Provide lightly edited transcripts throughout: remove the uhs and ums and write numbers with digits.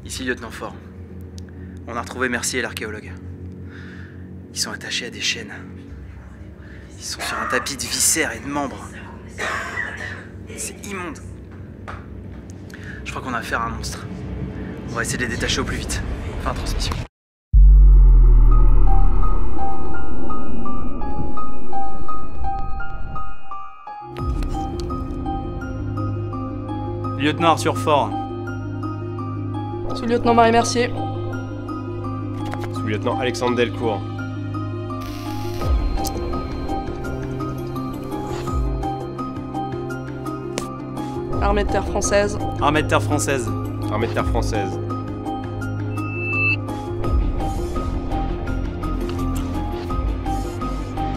Ici, lieutenant Fort. On a retrouvé Mercier et l'archéologue. Ils sont attachés à des chaînes. Ils sont sur un tapis de viscères et de membres. C'est immonde. Je crois qu'on a affaire à un monstre. On va essayer de les détacher au plus vite. Fin de transmission. Lieutenant Arthur Fort. Sous-lieutenant Marie Mercier. Sous-lieutenant Alexandre Delcourt. Armée de terre française. Armée de terre française. Armée de terre française.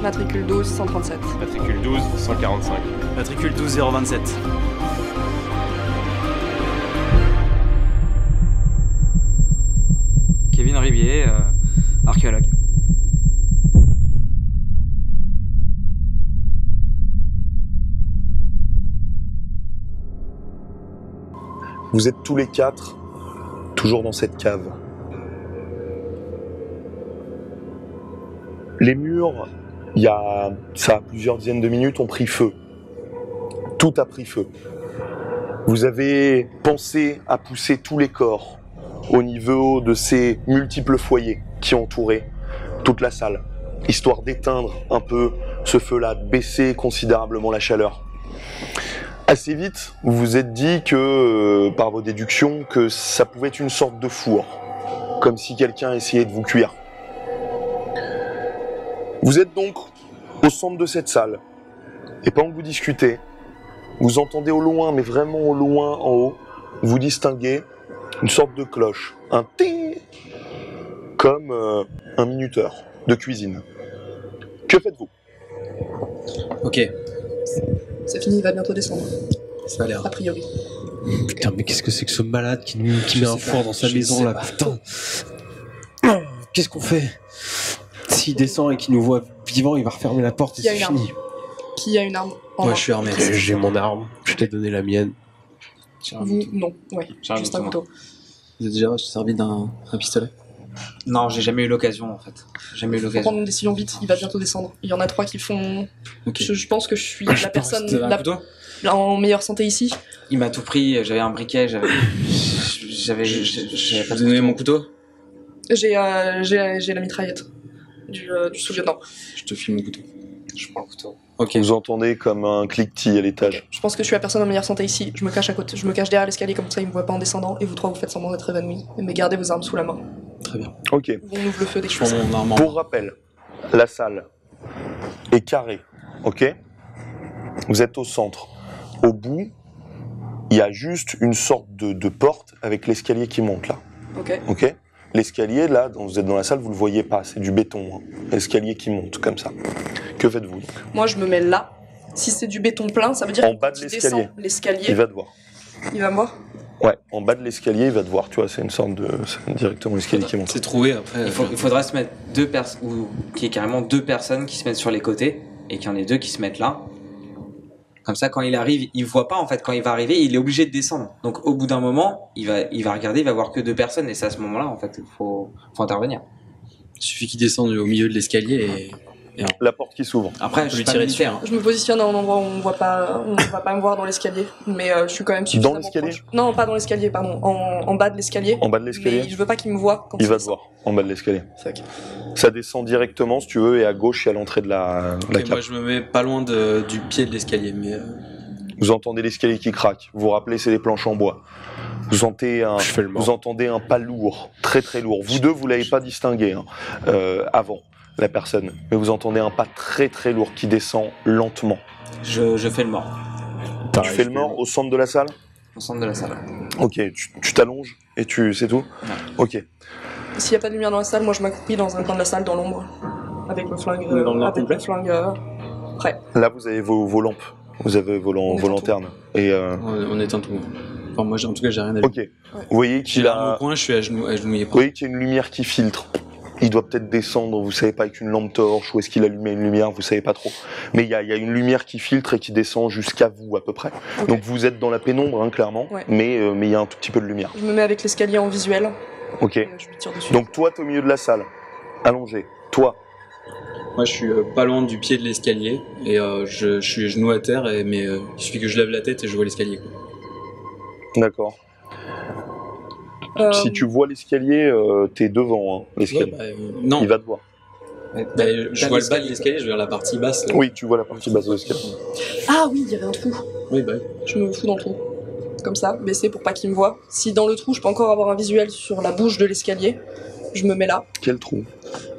Matricule 12 137. Matricule 12 145. Matricule 12 027. Kevin Ribier, archéologue. Vous êtes tous les quatre, toujours dans cette cave. Les murs, ça a plusieurs dizaines de minutes, ont pris feu. Tout a pris feu. Vous avez pensé à pousser tous les corps au niveau de ces multiples foyers qui entouraient toute la salle, histoire d'éteindre un peu ce feu-là, de baisser considérablement la chaleur. Assez vite, vous vous êtes dit que, par vos déductions, que ça pouvait être une sorte de four, comme si quelqu'un essayait de vous cuire. Vous êtes donc au centre de cette salle, et pendant que vous discutez, vous entendez au loin, mais vraiment au loin, en haut, vous distinguez une sorte de cloche, un ting, comme un minuteur de cuisine. Que faites-vous? Ok. C'est fini, il va bientôt descendre. Ça a l'air. A priori. Putain, mais qu'est-ce que c'est que ce malade qui met un four dans sa maison là, putain. Qu'est-ce qu'on fait? S'il descend et qu'il nous voit vivant, il va refermer la porte et c'est fini. Qui a une arme? Moi je suis armé. J'ai mon arme, je t'ai donné la mienne. Vous, non, ouais, juste un couteau. Vous avez déjà servi d'un pistolet? Non, j'ai jamais eu l'occasion en fait. Jamais eu Faut l'occasion. prendre une décision vite, il va bientôt descendre. Il y en a 3 qui font... Okay. Je pense que je suis la personne en meilleure santé ici. Il m'a tout pris, j'avais un briquet, j'avais pas donné mon couteau? J'ai la mitraillette du sous-lieutenant. Je te file mon couteau. Je prends le couteau. Ok. Vous entendez comme un cliquetis à l'étage. Je pense que je suis la personne en meilleure santé ici. Je me cache à côté, je me cache derrière l'escalier comme ça, il me voit pas en descendant. Et vous 3 vous faites semblant d'être évanouis. Mais gardez vos armes sous la main. Très bien. Ok. On ouvre le feu dès que Je prends mon arme. Pour rappel, la salle est carrée, ok? Vous êtes au centre. Au bout, il y a juste une sorte de porte avec l'escalier qui monte là. Ok. Ok? L'escalier, là, dont vous êtes dans la salle, vous le voyez pas, c'est du béton. Hein. L'escalier qui monte, comme ça. Que faites-vous? Moi, je me mets là. Si c'est du béton plein, ça veut dire En bas de l'escalier. L'escalier. Il va te voir. Il va me voir? Ouais, en bas de l'escalier, il va te voir. Tu vois, c'est une sorte de... C'est directement l'escalier qui monte. C'est trouvé après. Il faudra se mettre deux personnes, ou qu'il y ait carrément 2 personnes qui se mettent sur les côtés, et qu'il y en ait 2 qui se mettent là. Comme ça, quand il arrive, il voit pas en fait. Quand il va arriver, il est obligé de descendre. Donc au bout d'un moment, il va regarder, il va voir que 2 personnes, et c'est à ce moment-là en fait, il faut intervenir. Il suffit qu'il descende au milieu de l'escalier et La porte qui s'ouvre. Après, je suis pas tirer dessus. militaire. Je me positionne à un endroit où on va pas me voir dans l'escalier, mais je suis quand même suffisamment Dans l'escalier? proche. Non, pas dans l'escalier, pardon, en bas de l'escalier. En bas de l'escalier? Mais je veux pas qu'il me voie quand Il va te descend. voir, en bas de l'escalier. Fuck. Ça descend directement, si tu veux, et à gauche, il y a l'entrée de la Ok, cave. moi je me mets pas loin du pied de l'escalier, mais Vous entendez l'escalier qui craque. Vous vous rappelez, c'est des planches en bois. Vous entendez un pas lourd, très très lourd. Vous deux, vous l'avez pas distingué hein, avant, la personne. Mais vous entendez un pas très très lourd qui descend lentement. Je fais le mort. Tu fais le mort au centre de la salle? Au centre de la salle. Ok, tu t'allonges et c'est tout? Ouais. Ok. S'il y a pas de lumière dans la salle, moi je m'accroupis dans un coin de la salle, dans l'ombre, avec le flingue, On est dans le noir complet prêt. Là, vous avez vos lampes. Vous avez vos lanternes. Et on éteint tout. Enfin, moi en tout cas, j'ai rien à dire. ok. Vous voyez J'ai qu'il l'arme a... au coin, je suis agenouillé. Vous voyez qu'il y a une lumière qui filtre Il doit peut-être descendre, vous savez pas, avec une lampe torche, ou est-ce qu'il allumait une lumière, vous savez pas trop. Mais il y a une lumière qui filtre et qui descend jusqu'à vous, à peu près. Ok. Donc vous êtes dans la pénombre, hein, clairement, Ouais. mais il y a un tout petit peu de lumière. Je me mets avec l'escalier en visuel Ok. et je lui tire dessus. Donc toi, t'es au milieu de la salle, allongé. Toi, Moi, je suis pas loin du pied de l'escalier et je suis genou à terre, mais il suffit que je lève la tête et je vois l'escalier. Quoi. d'accord. Si tu vois l'escalier, t'es devant, hein, l'escalier. Non, Il va te voir. je vois le bas de l'escalier, je vois la partie basse. Là. Oui, tu vois la partie basse de l'escalier. Ah oui, il y avait un trou. Oui, bah oui. Je me fous dans le trou. Comme ça, baissé pour pas qu'il me voie. Si dans le trou, je peux encore avoir un visuel sur la bouche de l'escalier, je me mets là. Quel trou?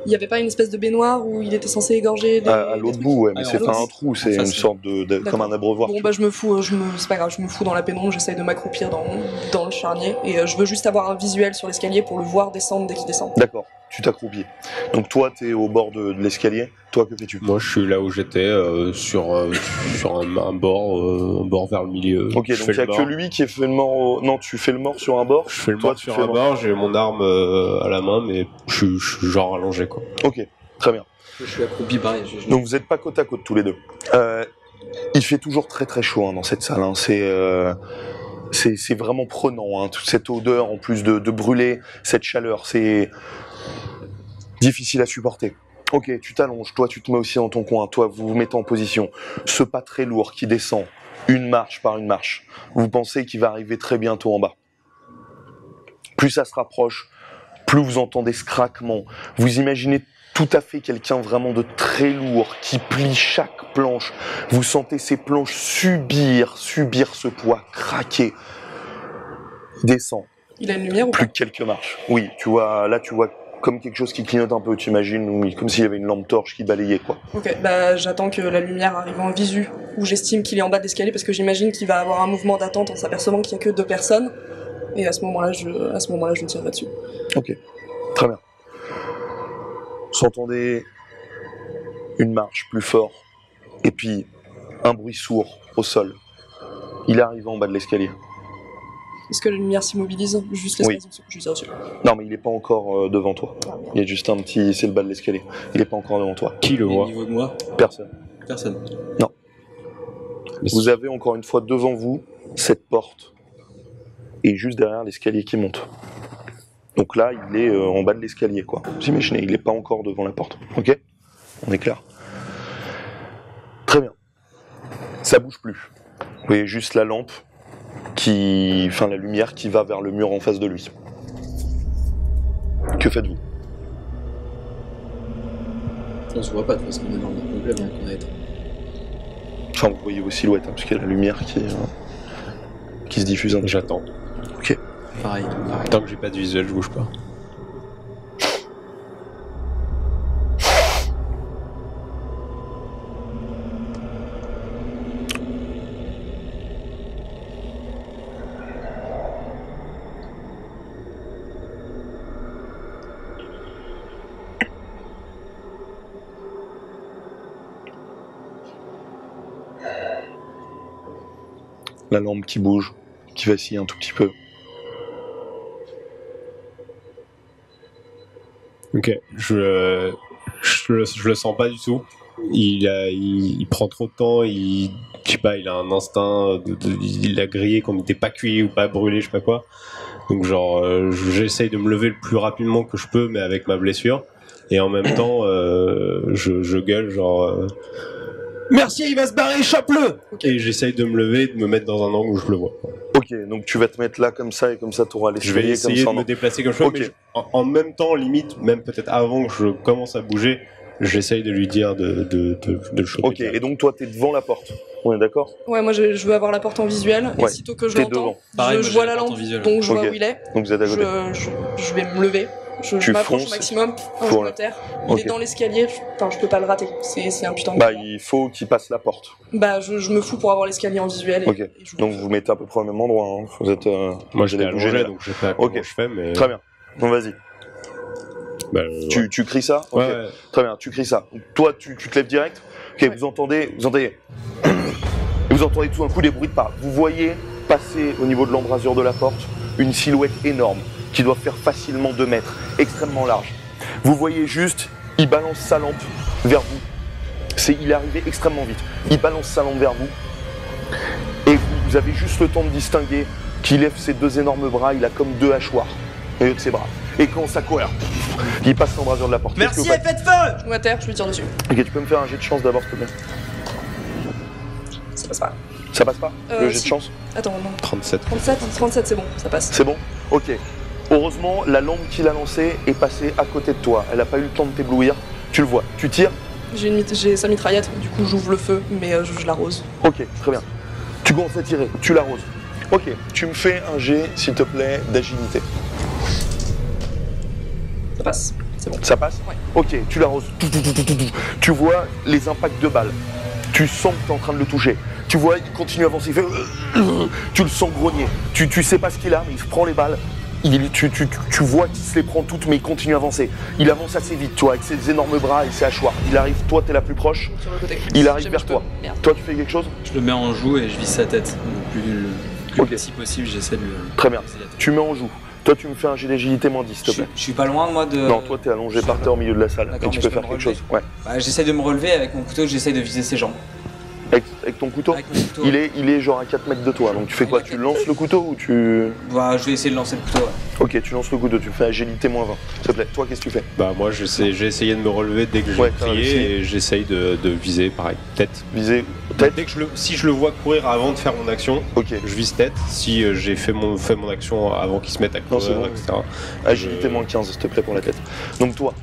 Il y avait pas une espèce de baignoire où il était censé égorger des, À des l'autre trucs bout, ouais, mais Ah, c'est en pas face. un trou, c'est En une face, sorte de comme un abreuvoir. Bon bah je me fous, c'est pas grave, je me fous dans la pénombre, j'essaye de m'accroupir dans le charnier et je veux juste avoir un visuel sur l'escalier pour le voir descendre dès qu'il descend. D'accord, tu t'accroupis. Donc toi, t'es au bord de l'escalier. Toi, que fais-tu? Moi, je suis là où j'étais, sur un bord vers le milieu. Ok, Je donc fais il y a le que mort. lui qui est fait le mort. Non, tu fais le mort sur un bord. Je fais le Toi, mort tu sur fais un le bord, j'ai mon arme à la main, mais je suis genre allongé, quoi. Ok, très bien. Je suis accroupi pareil. Donc vous n'êtes pas côte à côte tous les deux. Il fait toujours très très chaud, hein, dans cette salle. Hein. C'est vraiment prenant, hein, toute cette odeur en plus de brûler, cette chaleur, c'est difficile à supporter. Ok, tu t'allonges, toi tu te mets aussi dans ton coin, toi vous vous mettez en position. Ce pas très lourd qui descend, une marche par une marche. Vous pensez qu'il va arriver très bientôt en bas. Plus ça se rapproche, plus vous entendez ce craquement. Vous imaginez tout à fait quelqu'un vraiment de très lourd qui plie chaque planche. Vous sentez ces planches subir ce poids, craquer. Il descend, Il a une lumière ou plus pas que quelques marches. Oui, tu vois comme quelque chose qui clignote un peu, tu imagines, oui, comme s'il y avait une lampe torche qui balayait, quoi. Ok, bah j'attends que la lumière arrive en visu, où j'estime qu'il est en bas de l'escalier parce que j'imagine qu'il va avoir un mouvement d'attente en s'apercevant qu'il y a que 2 personnes. Et à ce moment-là, je tirerai dessus. Ok, très bien. Vous entendez une marche plus fort, et puis un bruit sourd au sol. Il arrive en bas de l'escalier. Est-ce que la lumière s'immobilise juste Oui. l'espace je tire dessus. Non, mais il n'est pas encore devant toi. Ah, merde. Il y a juste un petit... C'est le bas de l'escalier. Il n'est pas encore devant toi. Qui le Au voit? niveau de moi, Personne. personne. Vous avez encore une fois devant vous cette porte, et juste derrière l'escalier qui monte. Donc là, il est en bas de l'escalier, quoi. Vous imaginez, il n'est pas encore devant la porte. Ok? On est clair? Très bien. Ça bouge plus. Vous voyez juste la lampe la lumière qui va vers le mur en face de lui. Que faites-vous? On se voit pas de toute façon, on est dans le complet, donc on a été. Enfin, vous voyez vos silhouettes, hein, parce qu'il y a la lumière qui se diffuse un petit peu. J'attends. Pareil. Tant que j'ai pas de visuel, je bouge pas. La lampe qui bouge, qui vacille un tout petit peu. Ok, je le sens pas du tout. Il prend trop de temps, je sais pas, il a un instinct, il a grillé comme il était pas cuit ou pas brûlé, je sais pas quoi. Donc genre, j'essaye de me lever le plus rapidement que je peux, mais avec ma blessure. Et en même temps, je gueule genre... Merci, il va se barrer, chope-le! Et j'essaye de me lever, de me mettre dans un angle où je le vois. Ok, donc tu vas te mettre là comme ça, et comme ça tu auras Je vais l'escalier comme essayer ça. de me déplacer comme je peux, Ok. mais en même temps, limite, même peut-être avant que je commence à bouger, j'essaye de lui dire de le choper. Ok, et donc toi t'es devant la porte, on est d'accord? Ouais, moi je veux avoir la porte en visuel, et Ouais, sitôt que je t'es l'entends, devant. Pareil, moi, je j'ai vois la la porte en lampe, visuel. donc je vois Ok. où il est, Donc vous êtes à côté. je vais me lever, je Tu m'approche fonces au maximum, un pour genou la- à terre, Ok. il est dans l'escalier, je peux pas le rater, c'est un putain de Bah combat. il faut qu'il passe la porte. Bah je me fous pour avoir l'escalier en visuel, et, Ok. et je Donc vous mettez à peu près au même endroit, hein. Vous êtes... Moi, vous j'étais allez bouger allongé, là. donc je sais pas comment Ok. je fais, mais... Très bien, donc vas-y. Bah, Tu cries ça? Ok. ouais. Très bien, tu cries ça. Toi tu te lèves direct. Ok, Ouais. vous entendez... Et vous entendez tout d'un coup des bruits de pas. Vous voyez passer au niveau de l'embrasure de la porte une silhouette énorme qui doit faire facilement 2 mètres, extrêmement large. Vous voyez juste, il balance sa lampe vers vous. Il est arrivé extrêmement vite. Il balance sa lampe vers vous. Et vous avez juste le temps de distinguer qu'il lève ses 2 énormes bras. Il a comme 2 hachoirs avec ses bras. Et quand ça courir, il passe l'embrasure de la porte. Merci, Qu'est-ce que vous faites feu! Je me à terre, je lui tire dessus. faites Ok, tu peux me faire un jet de chance d'abord, s'il te plaît. Ça passe pas. Ça passe pas le jet de si. chance Attends, non. 37. 37, c'est bon, ça passe. C'est bon? Ok. Heureusement, la lampe qu'il a lancée est passée à côté de toi. Elle n'a pas eu le temps de t'éblouir. Tu le vois. Tu tires? J'ai sa mitraillette, du coup j'ouvre le feu, mais je l'arrose. Ok, très bien. Tu commences à tirer. Tu l'arroses. Ok. Tu me fais un jet, s'il te plaît, d'agilité. Ça passe, c'est bon. Ça passe? Ouais. Ok, tu l'arroses. Tu vois les impacts de balles. Tu sens que tu es en train de le toucher. Tu vois, il continue à avancer. Il fait... Tu le sens grogner. Tu sais pas ce qu'il a, mais il se prend les balles. Tu vois qu'il se les prend toutes, mais il continue à avancer. Il avance assez vite, tu vois, avec ses énormes bras et ses hachoirs. Il arrive, toi, t'es la plus proche. Sur le côté. Il arrive Jamais vers je peux. toi. Merde. Toi, tu fais quelque chose? Je le mets en joue et je vise sa tête. Donc, plus Ok. précis possible, j'essaie de le. Très bien. viser la tête. Tu mets en joue. Toi, tu me fais un jet d'agilité moins 10, s'il te plaît. Je suis pas loin, moi, de... Non, toi, t'es allongé par terre au milieu de la salle. D'accord, Et tu mais peux je peux faire me quelque relever. chose. Ouais. Bah, j'essaie de me relever avec mon couteau, j'essaie de viser ses jambes. Avec ton couteau? Avec mon couteau. Il est genre à 4 mètres de toi. Donc, tu fais quoi? Tu lances le couteau ou tu. Bah, je vais essayer de lancer le couteau, ouais. Ok, tu lances le couteau. Tu fais agilité moins 20. S'il te plaît. Toi, qu'est-ce que tu fais? Bah moi j'ai essayé de me relever dès que j'ai Ouais, t'as réussi. crié et j'essaye de viser pareil, tête. Viser tête? Dès que si je le vois courir avant de faire mon action, Ok. je vise tête. Si j'ai fait mon action avant qu'il se mette à Non, c'est courir, bon. etc. Agilité moins 15, s'il te plaît, pour la tête. Donc, toi.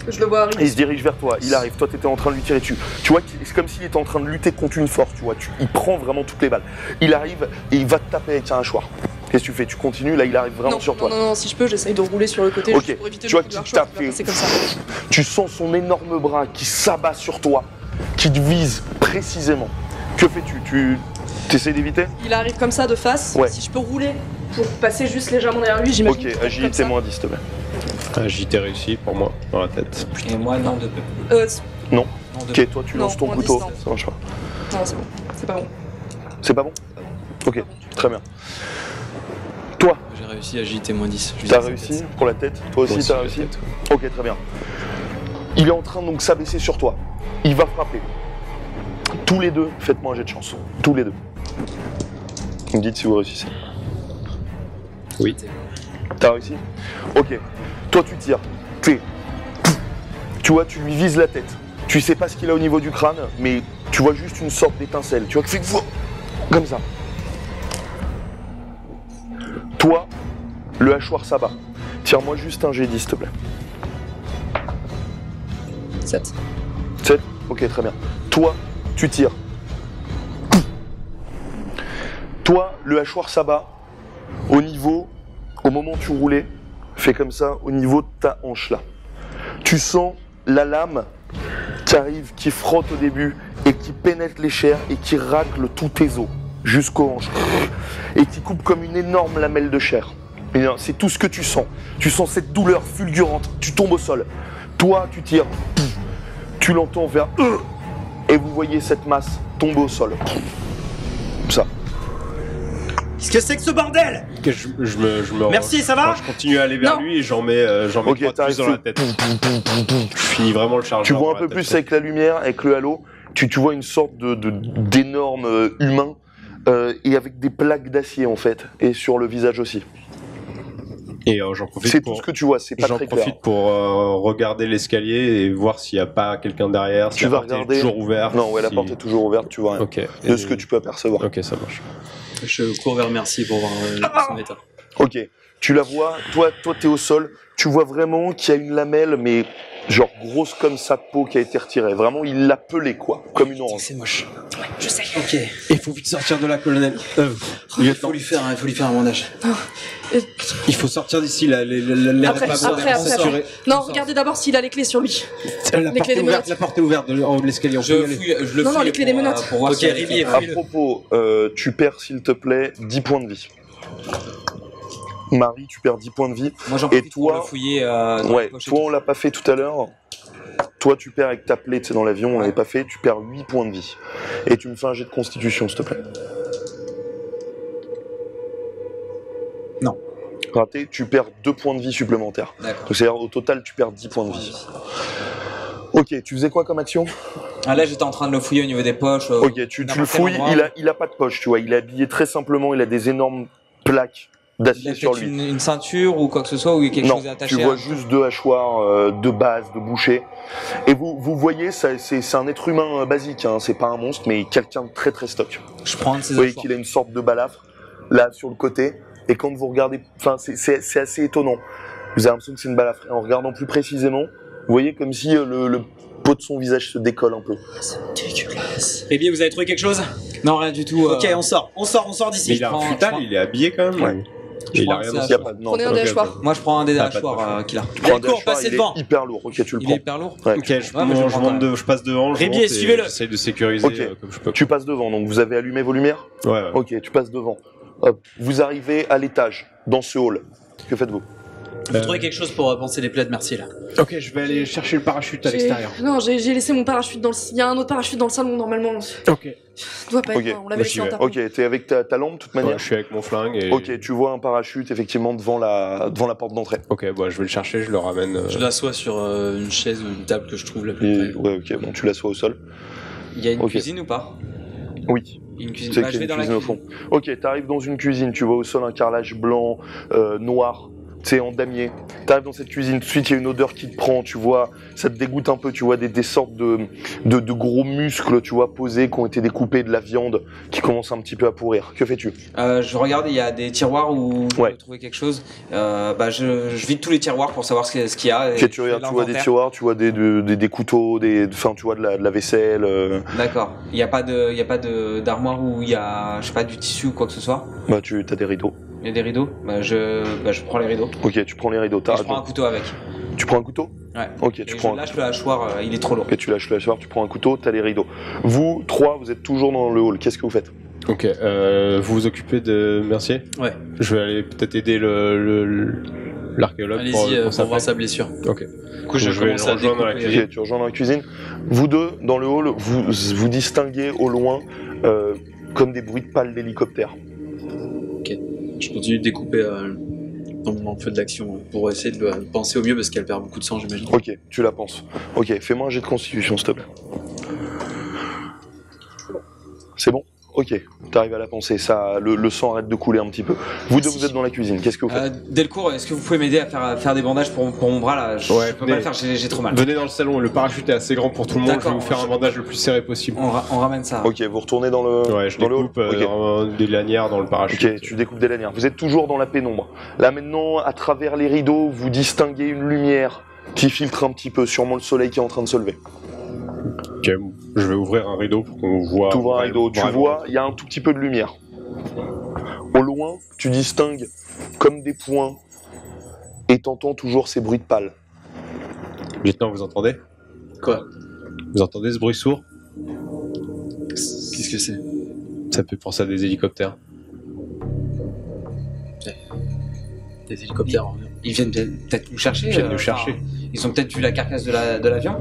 Je le vois arriver. Il se dirige vers toi, il arrive, toi t'étais en train de lui tirer dessus. Tu vois, c'est comme s'il était en train de lutter contre une force, tu vois. Il prend vraiment toutes les balles. Il arrive et il va te taper avec un hachoir. Qu'est-ce que tu fais? Tu continues, là il arrive vraiment Non, sur toi. non, si je peux, j'essaye de rouler sur le côté Ok, juste pour éviter tu le vois coup de qu'il hachoir tape qui va et- passer comme ça. Tu sens son énorme bras qui s'abat sur toi, qui te vise précisément. Que fais-tu? Tu essaies d'éviter? Il arrive comme ça de face. Ouais. Si je peux rouler pour passer juste légèrement derrière lui, j'imagine. Ok, qu'il tape agilité comme ça. moins 10, s'il te plaît. JT réussi pour moi dans la tête. Et moi, non, de peu. Non. Non, de Ok, toi tu Non, lances ton moins couteau. 10, non. Ça marche pas. Non, c'est bon. C'est pas bon. C'est pas bon? Ok, très bien. Toi, J'ai réussi agilité moins 10. Je vise t'as sa réussi tête. pour la tête? Toi aussi Moi aussi, t'as la réussi? tête. Ok, très bien. Il est en train donc s'abaisser sur toi. Il va frapper. Tous les deux, faites-moi un jet de chance. Tous les deux. Vous me dites si vous réussissez. Oui. T'as réussi? Ok. Toi tu tires. Tu vois, tu lui vises la tête. Tu sais pas ce qu'il a au niveau du crâne, mais tu vois juste une sorte d'étincelle. Tu vois que fait comme ça. Toi, le hachoir s'abat. Tire-moi juste un G10, s'il te plaît. 7. 7? Ok, très bien. Toi, tu tires. Toi, le hachoir s'abat au moment où tu roulais, fais comme ça, au niveau de ta hanche là. Tu sens la lame qui arrive, qui frotte au début et qui pénètre les chairs et qui racle tous tes os jusqu'aux hanches et qui coupe comme une énorme lamelle de chair. Et non, c'est tout ce que tu sens. Tu sens cette douleur fulgurante. Tu tombes au sol. Toi, tu tires. Tu l'entends vers eux et vous voyez cette masse tomber au sol. Comme ça. Qu'est-ce que c'est que ce bordel? Que je me Merci, ça va? Enfin, je continue à aller vers Non. lui et j'en mets Ok, 3 de t'arrives plus dans la tête. Je finis vraiment le chargeur. Tu vois un dans peu la plus tête. avec la lumière, avec le halo. Tu vois une sorte d'énorme humain et avec des plaques d'acier en fait et sur le visage aussi. Et j'en profite C'est pour... tout ce que tu vois, c'est pas J'en très clair. profite pour regarder l'escalier et voir s'il n'y a pas quelqu'un derrière, si Tu la vas porte est regarder. toujours ouverte. Non, ouais, la si- porte est toujours ouverte, tu vois rien. Ok. De ce que tu peux apercevoir. Ok, ça marche. Je cours vers Mercier pour voir son état. Ok, tu la vois, toi t'es au sol, tu vois vraiment qu'il y a une lamelle, mais genre grosse comme sa peau qui a été retirée. Vraiment, il l'a pelée quoi, comme une orange. C'est moche. Je sais. Ok. Il faut vite sortir de là, colonel. Il faut lui faire un bandage. Il faut sortir d'ici, l'air est Après, pas bon, après, l'air après. saturé. Non, regardez d'abord s'il a les clés sur lui. La Les porte clés est des ouverte, menottes. la porte est ouverte en haut de l'escalier. on peut y aller. Je le Non, non, fouille les clés des pour, menottes. pour voir Ok, si Rivier, À propos, tu perds s'il te plaît 10 points de vie. Marie, tu perds 10 points de vie. Moi, j'en Et profite pour toi- le fouiller dans la Ouais, poche et toi tout. on l'a pas fait tout à l'heure. Toi tu perds avec ta plaie, tu sais, dans l'avion, on l'avait pas fait, tu perds 8 points de vie. Et tu me fais un jet de constitution s'il te plaît. Non. Raté, tu perds 2 points de vie supplémentaires. D'accord. Donc, c'est-à-dire au total, tu perds 10 points de vie. Ok, tu faisais quoi comme action? Ah, là, j'étais en train de le fouiller au niveau des poches. Ok, tu le n'importe quel fouilles, endroit. il a pas de poche, tu vois, il est habillé très simplement, il a des énormes plaques Il a d'acier sur peut-être lui. une ceinture ou quoi que ce soit, ou il y a quelque Non, chose attaché tu vois juste 2 hachoirs de base, de boucher. Et vous voyez, c'est un être humain basique, hein, c'est pas un monstre, mais quelqu'un de très très stock. Je prends un de ces Vous voyez hachoirs. qu'il a une sorte de balafre, là, sur le côté, et quand vous regardez, enfin, c'est assez étonnant. Vous avez l'impression que c'est une balafre. Et en regardant plus précisément, vous voyez comme si le pot de son visage se décolle un peu. Dégueulasse. Rébi, vous avez trouvé quelque chose? Non, rien du tout. Ok, on sort Mais d'ici. il a un prends- futal, je prends- il est habillé quand même. Ouais. Et il a prends rien ça. dans Il y sa a pas, non, Prenez un ok, des ok. hachoirs. Moi, je prends un des Ah, pas de hachoirs qu'il a. tu prends un Delcourt, hachoir, passez il est devant. hyper lourd. Ok, tu le Il est prends. hyper lourd. Ouais. Ok, je Ouais, mais je prends quand même. je passe devant, je Rébier, monte et suivez-le. j'essaye de sécuriser Ok. comme je peux. Tu passes devant, donc vous avez allumé vos lumières. Ouais, ouais. Ok, tu passes devant. Hop. Vous arrivez à l'étage, dans ce hall. Que faites-vous? Vous trouvez quelque chose pour penser les plaies de merci là? Ok, je vais aller chercher le parachute à l'extérieur. Non, j'ai laissé mon parachute dans le. Il y a un autre parachute dans le salon normalement. Ok. Doit pas Ok. être là, on l'avait Moi, laissé j'y en vais. tapant. Ok, t'es avec ta lampe de toute manière. Ouais, je suis avec mon flingue et. Ok, tu vois un parachute effectivement devant la porte d'entrée. Ok, bon, je vais le chercher, je le ramène. Je l'assois sur une chaise ou une table que je trouve la plus Et, près. ouais, ok, bon, tu l'assois au sol. Il y a une Ok. cuisine ou pas? Oui, Une cuisine. c'est Bah, qu'il je y a vais une dans la cuisine au cuisine. fond. Ok, t'arrives dans une cuisine, tu vois au sol un carrelage blanc, noir, c'est en damier. T'arrives dans cette cuisine, tout de suite il y a une odeur qui te prend, tu vois, ça te dégoûte un peu, tu vois des sortes de gros muscles, tu vois, posés, qui ont été découpés, de la viande qui commence un petit peu à pourrir. Que fais-tu? Je regarde, il y a des tiroirs où je Ouais. peux trouver quelque chose. Je vide tous les tiroirs pour savoir ce qu'il y a. et Ok, tu je regardes, fais tu vois des l'inventaire. tiroirs, tu vois des couteaux, enfin tu vois de la vaisselle. D'accord. Il n'y a pas d'armoire où il y a, je sais pas, du tissu ou quoi que ce soit. Bah tu as des rideaux. Il y a des rideaux. Je prends les rideaux. Ok, tu prends les rideaux. Et je prends un couteau avec. Tu prends un couteau? Ouais. Ok, Et tu je prends un lâche le hachoir, il est trop lourd. Ok, tu lâches le hachoir, tu prends un couteau, t'as les rideaux. Vous, 3, vous êtes toujours dans le hall. Qu'est-ce que vous faites? Ok, vous vous occupez de Mercier? Ouais. Je vais aller peut-être aider l'archéologue Allez-y pour pour voir sa blessure. Ok. Du coup, je Je vais commence à le rejoindre dans la découper. cuisine. Ok, tu rejoins dans la cuisine. Vous deux, dans le hall, vous distinguez au loin comme des bruits de pales d'hélicoptère. Je continue de découper dans mon feu de l'action pour essayer de penser au mieux parce qu'elle perd beaucoup de sang, j'imagine. Ok, tu la penses. Ok, fais-moi un jet de constitution, s'il te plaît. C'est bon? Ok, t'arrives à la penser, ça, le sang arrête de couler un petit peu. Vous deux, vous êtes dans la cuisine, qu'est-ce que vous faites? Delcourt, est-ce que vous pouvez m'aider à faire des bandages pour mon bras là? Je Ouais, peux venez. pas le faire, j'ai trop mal. Venez dans le salon, le parachute est assez grand pour tout le monde, je vais D'accord, vous faire un bandage le plus serré possible. On ramène ça. Ok, vous retournez dans le, Ouais, je dans le hall. découpe Ok. des lanières dans le parachute. Ok, tu découpes des lanières. Vous êtes toujours dans la pénombre. Là maintenant, à travers les rideaux, vous distinguez une lumière qui filtre un petit peu, sûrement le soleil qui est en train de se lever. Ok, je vais ouvrir un rideau pour qu'on voit. Tu ouvres un rideau, tu vraiment. vois, il y a un tout petit peu de lumière. Au loin, tu distingues comme des points et t'entends toujours ces bruits de pales. Lieutenant, vous entendez? Quoi? Vous entendez ce bruit sourd? Qu'est-ce que c'est? Ça peut penser à des hélicoptères. Des hélicoptères. Ils viennent peut-être nous chercher. Ils viennent nous enfin, chercher. Ils ont peut-être vu la carcasse de l'avion.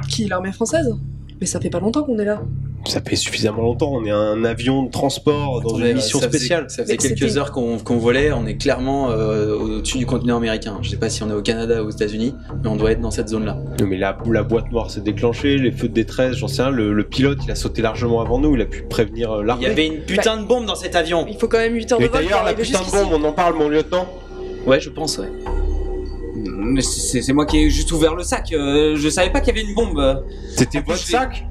Qui, l'armée française? Mais ça fait pas longtemps qu'on est là. Ça fait suffisamment longtemps, on est un avion de transport dans une mission spéciale. Ça faisait Mais quelques c'était- heures qu'on volait, on est clairement au-dessus du continent américain. Je sais pas si on est au Canada ou aux États-Unis, mais on doit être dans cette zone-là. Non, mais la boîte noire s'est déclenchée, les feux de détresse, j'en sais rien, le pilote il a sauté largement avant nous, il a pu prévenir Il y l'armée. avait une putain de bombe dans cet avion. Il faut quand même 8 heures de Et vol pour d'ailleurs, la arriver putain de jusqu'ici. bombe, on en parle, mon lieutenant? Ouais, je pense, ouais. Mais c'est moi qui ai juste ouvert le sac. Je savais pas qu'il y avait une bombe. C'était En plus, votre je l'ai- sac?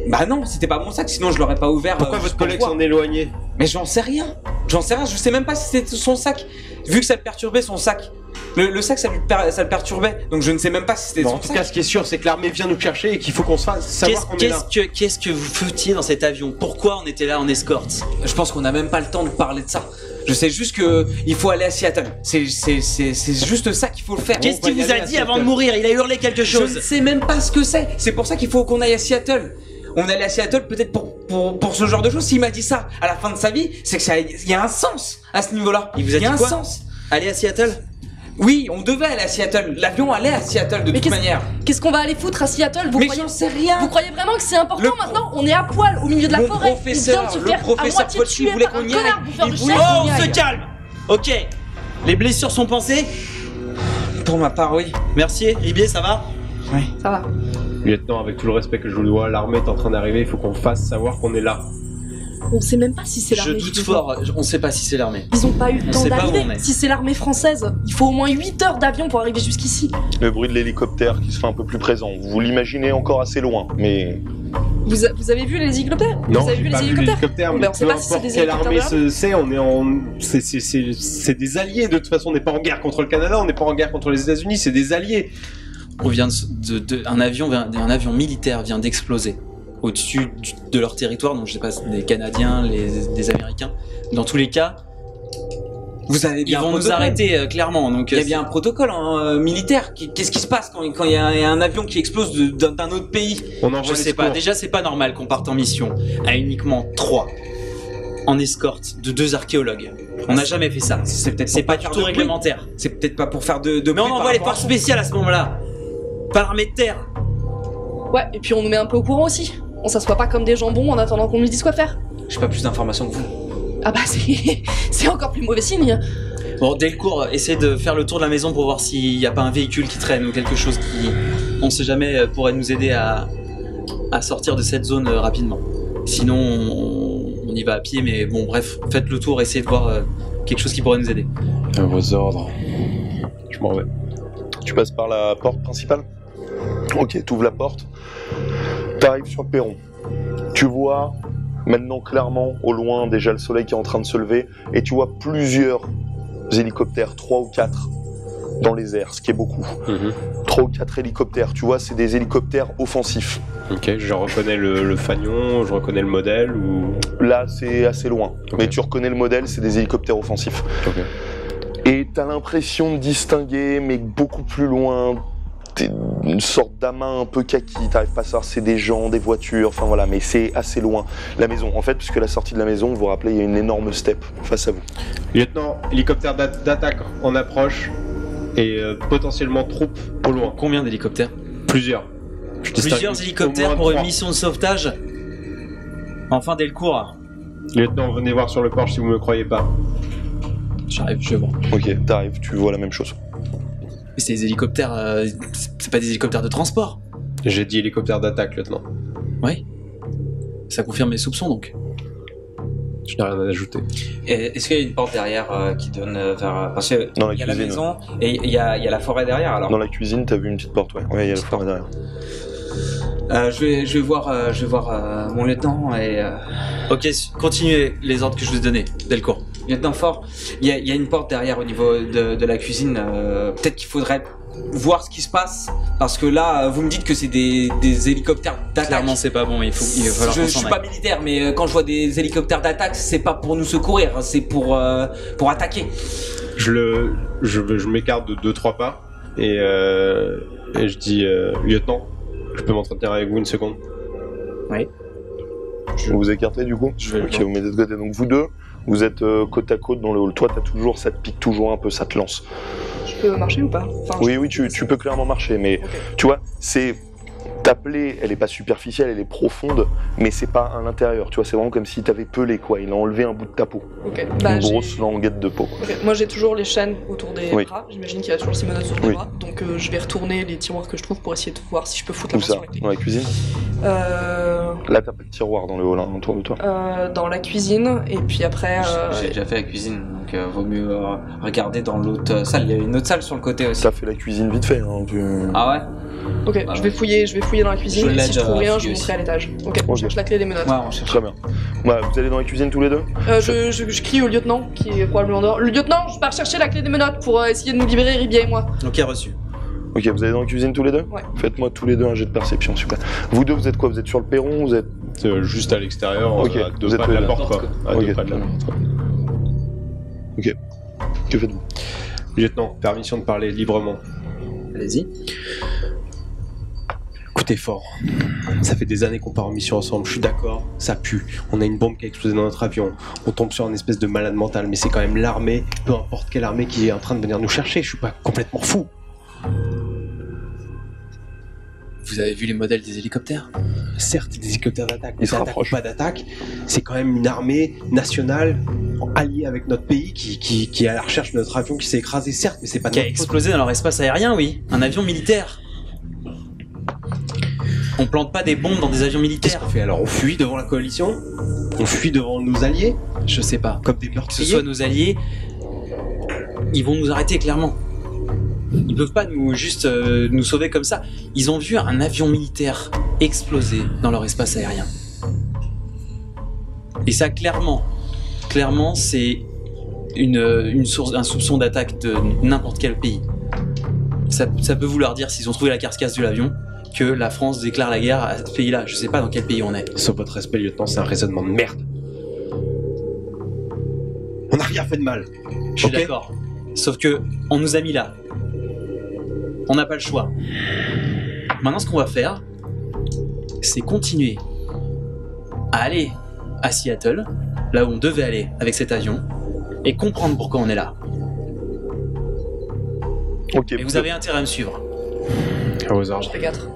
Bah non, c'était pas mon sac, sinon je l'aurais pas ouvert. Pourquoi juste votre pour collègue voir. s'en est éloigné? Mais j'en sais rien. Je sais même pas si c'était son sac. Vu que ça le perturbait son sac. Le sac ça le perturbait. Donc je ne sais même pas si c'était Bon, son en tout sac. cas, ce qui est sûr, c'est que l'armée vient nous chercher et qu'il faut qu'on se fasse savoir qu'on est là. Qu'est-ce que vous foutiez dans cet avion? Pourquoi on était là en escorte? Je pense qu'on a même pas le temps de parler de ça. Je sais juste que il faut aller à Seattle. C'est juste ça qu'il faut le faire. Qu'est-ce On va qu'il y vous a aller à dit avant de Seattle. mourir? Il a hurlé quelque Je ne chose. sais même pas ce que c'est. C'est pour ça qu'il faut qu'on aille à Seattle. On allait à Seattle peut-être pour ce genre de choses. S'il m'a dit ça à la fin de sa vie, c'est que il y a un sens à ce niveau-là. Il vous a y a dit un quoi? sens. Allez à Seattle? Oui, on devait aller à Seattle. L'avion allait à Seattle de Mais toute manière. Qu'est-ce qu'on va aller foutre à Seattle? Vous Mais croyez... j'en sais rien. Vous croyez vraiment que c'est important Le- maintenant? On est à poil au milieu de la Mon forêt. professeur, Il vient de se le faire professeur à moitié Potsy tuer voulait par un qu'on y aille. connard bouffeur Il de voulait chair. Oh, qu'on y on se aille. calme. Ok, Les blessures sont pansées? Pour ma part, oui. Merci. Ribier, ça va? Oui. Ça va. Lieutenant, avec tout le respect que je vous dois, l'armée est en train d'arriver, il faut qu'on fasse savoir qu'on est là. On sait même pas si c'est Je l'armée. doute fort, on sait pas si c'est l'armée. Ils ont pas eu le On temps sait pas où d'arriver. on est. Si c'est l'armée française, il faut au moins 8 heures d'avion pour arriver jusqu'ici. Le bruit de l'hélicoptère qui se fait un peu plus présent. Vous l'imaginez encore assez loin, mais Vous avez vu les hélicoptères? Non, Vous avez j'ai vu pas les vu hélicoptères? l'hélicoptère, Bon, mais ben, on sait peu pas si c'est importe des quelle hélicoptères armée de l'armée. c'est, on est en... C'est des alliés, de toute façon, on n'est pas en guerre contre le Canada, on n'est pas en guerre contre les États-Unis, c'est des alliés. On vient un avion militaire vient d'exploser au-dessus de leur territoire, donc je sais pas, des Canadiens, des Américains. Dans tous les cas, Vous avez ils bien un vont nous protocole. arrêter clairement. Donc Il y a bien un protocole militaire. Qu'est-ce qui se passe quand il y a un avion qui explose d'un autre pays? On envoie je les sais pas. secours. Déjà, c'est pas normal qu'on parte en mission à uniquement 3 en escorte de 2 archéologues. On n'a jamais fait ça. C'est pas du tout réglementaire. C'est peut-être pas pour faire de Mais on envoie les forces spéciales à ce moment-là. Pas l'armée de terre. Ouais, et puis on nous met un peu au courant aussi. On s'assoit pas comme des jambons en attendant qu'on nous dise quoi faire. J'ai pas plus d'informations que vous. Ah bah c'est encore plus mauvais signe. Bon, Delcourt, essaie de faire le tour de la maison pour voir s'il n'y a pas un véhicule qui traîne ou quelque chose qui, on sait jamais, pourrait nous aider à sortir de cette zone rapidement. Sinon, on y va à pied, mais bon, bref, faites le tour, essayez de voir quelque chose qui pourrait nous aider. À vos ordres. Je m'en vais. tu passes par la porte principale. Ok, tu ouvres la porte. T'arrives sur le perron. Tu vois maintenant clairement au loin déjà le soleil qui est en train de se lever et tu vois plusieurs hélicoptères, 3 ou 4 dans les airs, ce qui est beaucoup. 3 ou 4 hélicoptères, tu vois, c'est des hélicoptères offensifs. Ok, je reconnais le fanion, je reconnais le modèle ou... Là, c'est assez loin, Ok. mais tu reconnais le modèle, c'est des hélicoptères offensifs. Ok. Et t'as l'impression de distinguer, mais beaucoup plus loin, une sorte d'amas un peu kaki, t'arrives pas à savoir si c'est des gens, des voitures, enfin voilà, mais c'est assez loin. La maison, en fait, puisque la sortie de la maison, vous vous rappelez, il y a une énorme steppe face à vous. Lieutenant, hélicoptère d'attaque en approche et potentiellement troupes au loin. Combien d'hélicoptères? Plusieurs. Je distingue Plusieurs au hélicoptères moins pour une 3. mission de sauvetage? Enfin, Delcourt. Lieutenant, venez voir sur le porche si vous me croyez pas. J'arrive, je vois. Ok, t'arrives, tu vois la même chose. Mais c'est des hélicoptères, c'est pas des hélicoptères de transport. J'ai dit hélicoptère d'attaque, lieutenant. Oui. Ça confirme mes soupçons donc. Je n'ai rien à ajouter. Et est-ce qu'il y a une porte derrière qui donne vers... Parce que Dans la il y a la cuisine, maison et il y a la forêt derrière alors. Dans la cuisine, t'as vu une petite porte, ouais. Ouais, il y a la forêt derrière. Je vais voir mon lieutenant et... Ok, continuez les ordres que je vous ai donnés, Delcourt. Lieutenant Fort, il y a une porte derrière au niveau de la cuisine. Peut-être qu'il faudrait voir ce qui se passe. Parce que là, vous me dites que c'est des hélicoptères d'attaque. Clairement, c'est pas bon, il va falloir Je qu'on suis s'en pas aille. militaire, mais quand je vois des hélicoptères d'attaque, c'est pas pour nous secourir, hein, c'est pour attaquer. Je m'écarte de 2-3 pas et je dis lieutenant, je peux m'entretenir avec vous une seconde? Vous vous écartez du coup? Je vais Ok, vous mettez de côté. Donc vous deux, vous êtes côte à côte dans le hall. Toi, ça te pique toujours un peu, ça te lance. Je peux marcher ou pas? Enfin, Oui, tu peux clairement marcher, mais Ok. tu vois, c'est... Ta plaie, elle est pas superficielle, elle est profonde, mais c'est pas à l'intérieur, tu vois, c'est vraiment comme si t'avais pelé, quoi. Il a enlevé un bout de ta peau. Ok. Bah, Une j'ai- grosse languette de peau. Ok. Moi j'ai toujours les chaînes autour des Oui. bras. J'imagine qu'il y a toujours ces menottes autour des Oui. bras. Donc je vais retourner les tiroirs que je trouve pour essayer de voir si je peux foutre Où la main ça? sur la clé. Dans la cuisine? Là, t'as pas de tiroir dans le hall, hein, autour de toi. Dans la cuisine et puis après. J'ai déjà fait la cuisine, donc vaut mieux regarder dans l'autre salle. Il y a une autre salle sur le côté aussi. T'as fait la cuisine vite fait, hein, Ah ouais? Ok, Bah, je vais fouiller dans la cuisine je et si l'aide je trouve à rien, je fouiller monterai aussi. à l'étage. Ok, on Ok. cherche la clé des menottes. Ouais, on cherche. Très bien. Ouais, vous allez dans la cuisine tous les deux? Je crie au lieutenant qui est probablement dehors. Le lieutenant, je pars chercher la clé des menottes pour essayer de nous libérer, Ribia et moi. Ok, reçu. Ok, vous allez dans la cuisine tous les deux? Ouais. Faites-moi tous les deux un jet de perception, s'il vous plaît. Vous deux, vous êtes quoi? Vous êtes sur le perron? Vous êtes... Juste à l'extérieur, Ok, à 2 vous êtes pas de la là. porte, quoi. À Ok, 2 pas de la très bien. porte. Ok. Que faites-vous? Lieutenant, permission de parler librement. Allez-y. Écoutez fort, ça fait des années qu'on part en mission ensemble, je suis d'accord, ça pue. On a une bombe qui a explosé dans notre avion, on tombe sur un espèce de malade mental, mais c'est quand même l'armée, peu importe quelle armée qui est en train de venir nous chercher, je suis pas complètement fou. Vous avez vu les modèles des hélicoptères? certes des hélicoptères d'attaque, Il mais se d'attaque ou rapproche. pas d'attaque, c'est quand même une armée nationale alliée avec notre pays qui est à la recherche de notre avion qui s'est écrasé, certes, mais c'est pas Qui a notre faute. explosé dans leur espace aérien, oui. Un avion militaire. On plante pas des bombes dans des avions Qu'est-ce militaires. qu'on fait alors? On fuit devant la coalition? On fuit devant nos alliés? Je sais pas. Comme des Que ce meurtriers? soit nos alliés, ils vont nous arrêter clairement. Ils peuvent pas nous juste nous sauver comme ça. Ils ont vu un avion militaire exploser dans leur espace aérien. Et ça, clairement, c'est une source, un soupçon d'attaque de n'importe quel pays. Ça peut vouloir dire, s'ils ont trouvé la carcasse de l'avion, que la France déclare la guerre à ce pays-là. Je sais pas dans quel pays on est. Sur votre respect, lieutenant, c'est un raisonnement de merde. On n'a rien fait de mal. Je suis Ok. d'accord. Sauf que on nous a mis là. On n'a pas le choix. Maintenant, ce qu'on va faire, c'est continuer à aller à Seattle, là où on devait aller avec cet avion, et comprendre pourquoi on est là. Ok, Et vous avez intérêt à me suivre. À vos ordres. Je fais 4.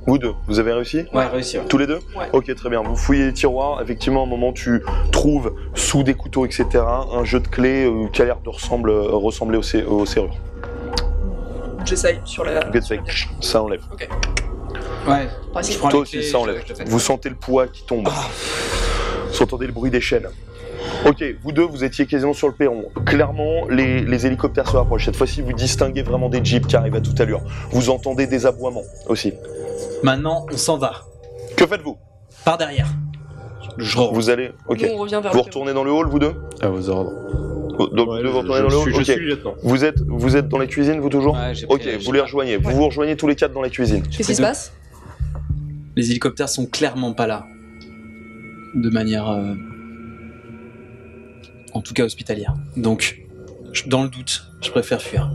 vous deux, vous avez réussi? Ouais, réussi. Ouais. Tous les deux? Ouais. Ok, très bien. Vous fouillez les tiroirs. Effectivement, à un moment, tu trouves sous des couteaux, etc., un jeu de clés qui a l'air de ressembler aux serrures. J'essaye sur la. Ok, ça enlève. Ouais. Vas-y. Je prends Toi les aussi, clés, ça enlève. je le fais. Vous sentez le poids qui tombe. Vous entendez le bruit des chaînes. Ok, vous deux, vous étiez quasiment sur le perron. Clairement, les hélicoptères se rapprochent. Cette fois-ci, vous distinguez vraiment des jeeps qui arrivent à toute allure. Vous entendez des aboiements aussi. Maintenant, on s'en va. Que faites-vous? Par derrière. Vous allez... Ok. Nous, on revient vers Vous le retournez dans le hall, vous deux? À vos ordres. Donc, Ouais, vous deux, vous retournez dans le hall? je Ok. suis lieutenant. Vous êtes dans les cuisines, vous toujours? Ouais, j'ai pris- Ok, j'ai vous les rejoignez. Vous vous rejoignez tous les quatre dans les cuisines. Qu'est-ce qui se passe? Les hélicoptères sont clairement pas là. De manière... en tout cas hospitalière. Donc, dans le doute, je préfère fuir.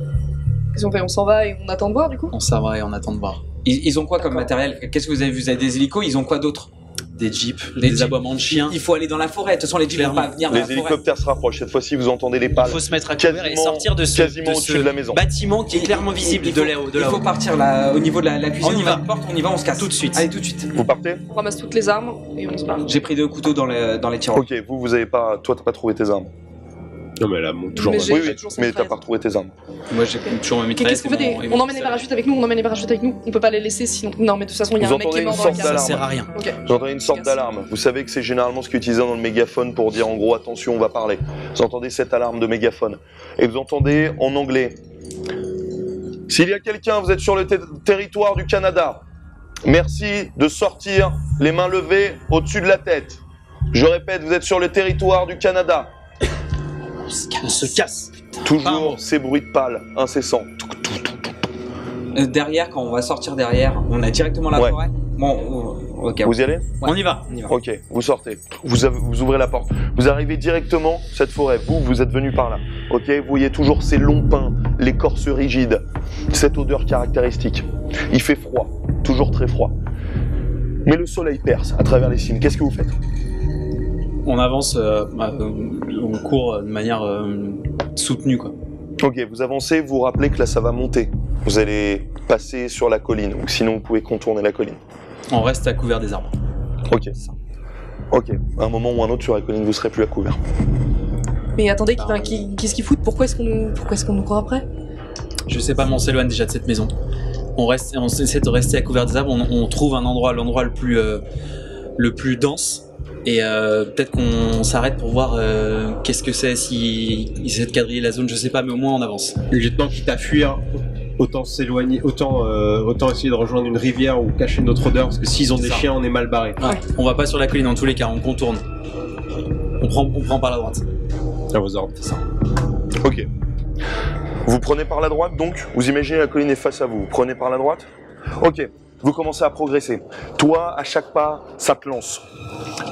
Qu'est-ce qu'on fait? On s'en va et on attend de voir du coup? On s'en va et on attend de voir. Ils ont quoi comme matériel? Qu'est-ce que vous avez vu? Vous avez des hélicos, ils ont quoi d'autre? Des jeeps, Des des jeeps. aboiements de chiens. Il faut aller dans la forêt. De toute façon, les jeeps vont Clairement. pas venir dans Les la forêt. hélicoptères se rapprochent. Cette fois-ci, vous entendez les Il pales. faut se mettre à couvert et Quasiment- sortir de ce, quasiment de ce au-dessus de la maison. bâtiment qui est clairement visible Il de faut- là-haut. Il faut partir là, au niveau de la cuisine. On y on va. a une porte, on y va, on se casse. Tout de suite. Allez, tout de suite. Vous partez? On ramasse toutes les armes et on se barre. J'ai pris 2 couteaux dans les tiroirs. Ok, vous avez pas... Toi, t'as pas trouvé tes armes. Non, mais là, toujours. Mais ma- j'ai- Oui, oui, toujours mais cette t'as phrase. pas retrouvé tes armes. Moi j'ai toujours ma mitraillette. Qu'est-ce qu'on fait? On emmène les parachutes avec nous, on emmène les parachutes avec nous. On peut pas les laisser sinon. Non, mais de toute façon, il y a Vous un mec qui est entendez mort une dans la sorte cave. Ça d'alarme. sert à rien. Ok. Vous entendez une sorte Merci. d'alarme. Vous savez que c'est généralement ce qui est utilisé dans le mégaphone pour dire en gros attention, on va parler. Vous entendez cette alarme de mégaphone. Et vous entendez en anglais: s'il y a quelqu'un, vous êtes sur le territoire du Canada. Merci de sortir les mains levées au-dessus de la tête. Je répète, vous êtes sur le territoire du Canada. On se casse. Toujours Pardon. ces bruits de pales incessants. Derrière, quand on va sortir derrière, on a directement la Ouais. forêt. Bon, ok. Vous y allez? On y va. On y va. Ok, vous sortez, vous ouvrez la porte, vous arrivez directement cette forêt, vous êtes venu par là, ok, vous voyez toujours ces longs pins, l'écorce rigide, cette odeur caractéristique. Il fait froid, toujours très froid. Mais le soleil perce à travers les cimes, qu'est-ce que vous faites? On avance, on court de manière soutenue quoi. Ok, vous avancez, vous vous rappelez que là ça va monter, vous allez passer sur la colline, ou sinon vous pouvez contourner la colline. On reste à couvert des arbres. Ok, ok, à un moment ou un autre sur la colline vous serez plus à couvert. Mais attendez, qu'est-ce qu'ils foutent? Pourquoi est-ce qu'on nous court après? Je sais pas, mais on s'éloigne déjà de cette maison. On essaie de rester à couvert des arbres. On trouve un endroit, l'endroit le plus dense. Et peut-être qu'on s'arrête pour voir qu'est-ce que c'est, s'ils essaient de quadriller la zone, je sais pas, mais au moins on avance. Le lieutenant quitte à fuir, autant s'éloigner, autant essayer de rejoindre une rivière ou cacher notre odeur, parce que s'ils ont C'est des ça. chiens, on est mal barré. Ouais. On va pas sur la colline en tous les cas, on contourne. On prend par la droite. À vos ordres. Ok. Vous prenez par la droite donc? Vous imaginez la colline est face à vous. Vous prenez par la droite? Ok. Vous commencez à progresser. Toi, à chaque pas, ça te lance.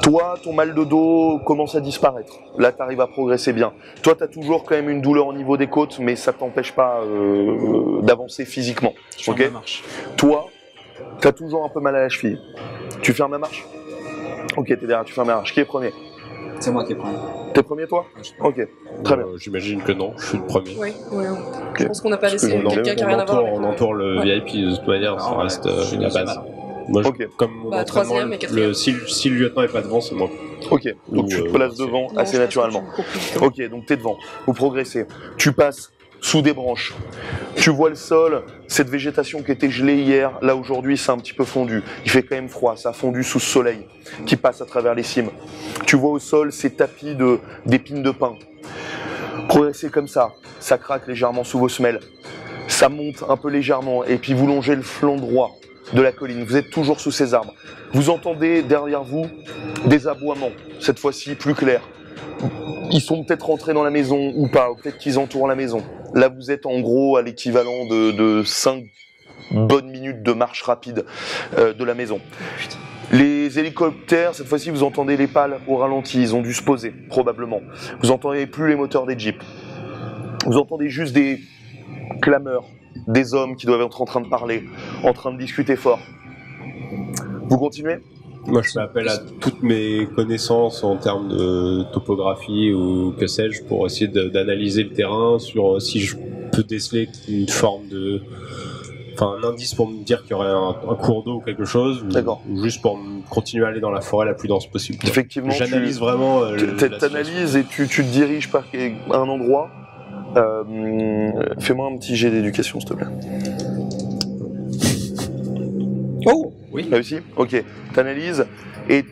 Toi, ton mal de dos commence à disparaître. Là, tu arrives à progresser bien. Toi, tu as toujours quand même une douleur au niveau des côtes, mais ça t'empêche pas d'avancer physiquement. Je Ok. ferme la marche. Toi, tu as toujours un peu mal à la cheville. Tu fermes la marche? Ok, t'es derrière, tu fermes la marche. Qui est premier? C'est moi qui ai pris. T'es premier, toi? Ok, très bien. J'imagine que non, je suis le premier. Ouais. Je pense qu'on n'a pas laissé que quelqu'un qui a rien à voir avec On entoure le VIP de toute manière, ça Non, reste je suis la deuxième, base. alors. Moi, Ok. comme mon Bah, entraînement, troisième et quatrième. si le lieutenant est pas devant, c'est moi. Ok, donc Ou, tu te places devant Non, assez je pense que naturellement. tu me coupes plus vite. Ok, donc t'es devant, vous progressez. Tu passes sous des branches. Tu vois le sol, cette végétation qui était gelée hier, là aujourd'hui c'est un petit peu fondu. Il fait quand même froid, ça a fondu sous ce soleil qui passe à travers les cimes. Tu vois au sol ces tapis d'épines de pin. Progressez comme ça craque légèrement sous vos semelles. Ça monte un peu légèrement et puis vous longez le flanc droit de la colline. Vous êtes toujours sous ces arbres. Vous entendez derrière vous des aboiements, cette fois-ci plus clairs. Ils sont peut-être rentrés dans la maison ou pas, ou peut-être qu'ils entourent la maison. Là, vous êtes en gros à l'équivalent de 5 bonnes minutes de marche rapide de la maison. Les hélicoptères, cette fois-ci, vous entendez les pales au ralenti. Ils ont dû se poser, probablement. Vous entendez plus les moteurs des jeeps. Vous entendez juste des clameurs, des hommes qui doivent être en train de parler, en train de discuter fort. Vous continuez ? Moi, je fais appel à toutes mes connaissances en termes de topographie ou que sais-je pour essayer d'analyser le terrain sur si je peux déceler une forme de... Enfin, un indice pour me dire qu'il y aurait un cours d'eau ou quelque chose, ou juste pour continuer à aller dans la forêt la plus dense possible. Effectivement, j'analyse vraiment. T'analyses et tu te diriges par un endroit. Fais-moi un petit jet d'éducation, s'il te plaît. Oh oui. Réussi ? Ok. T'analyses et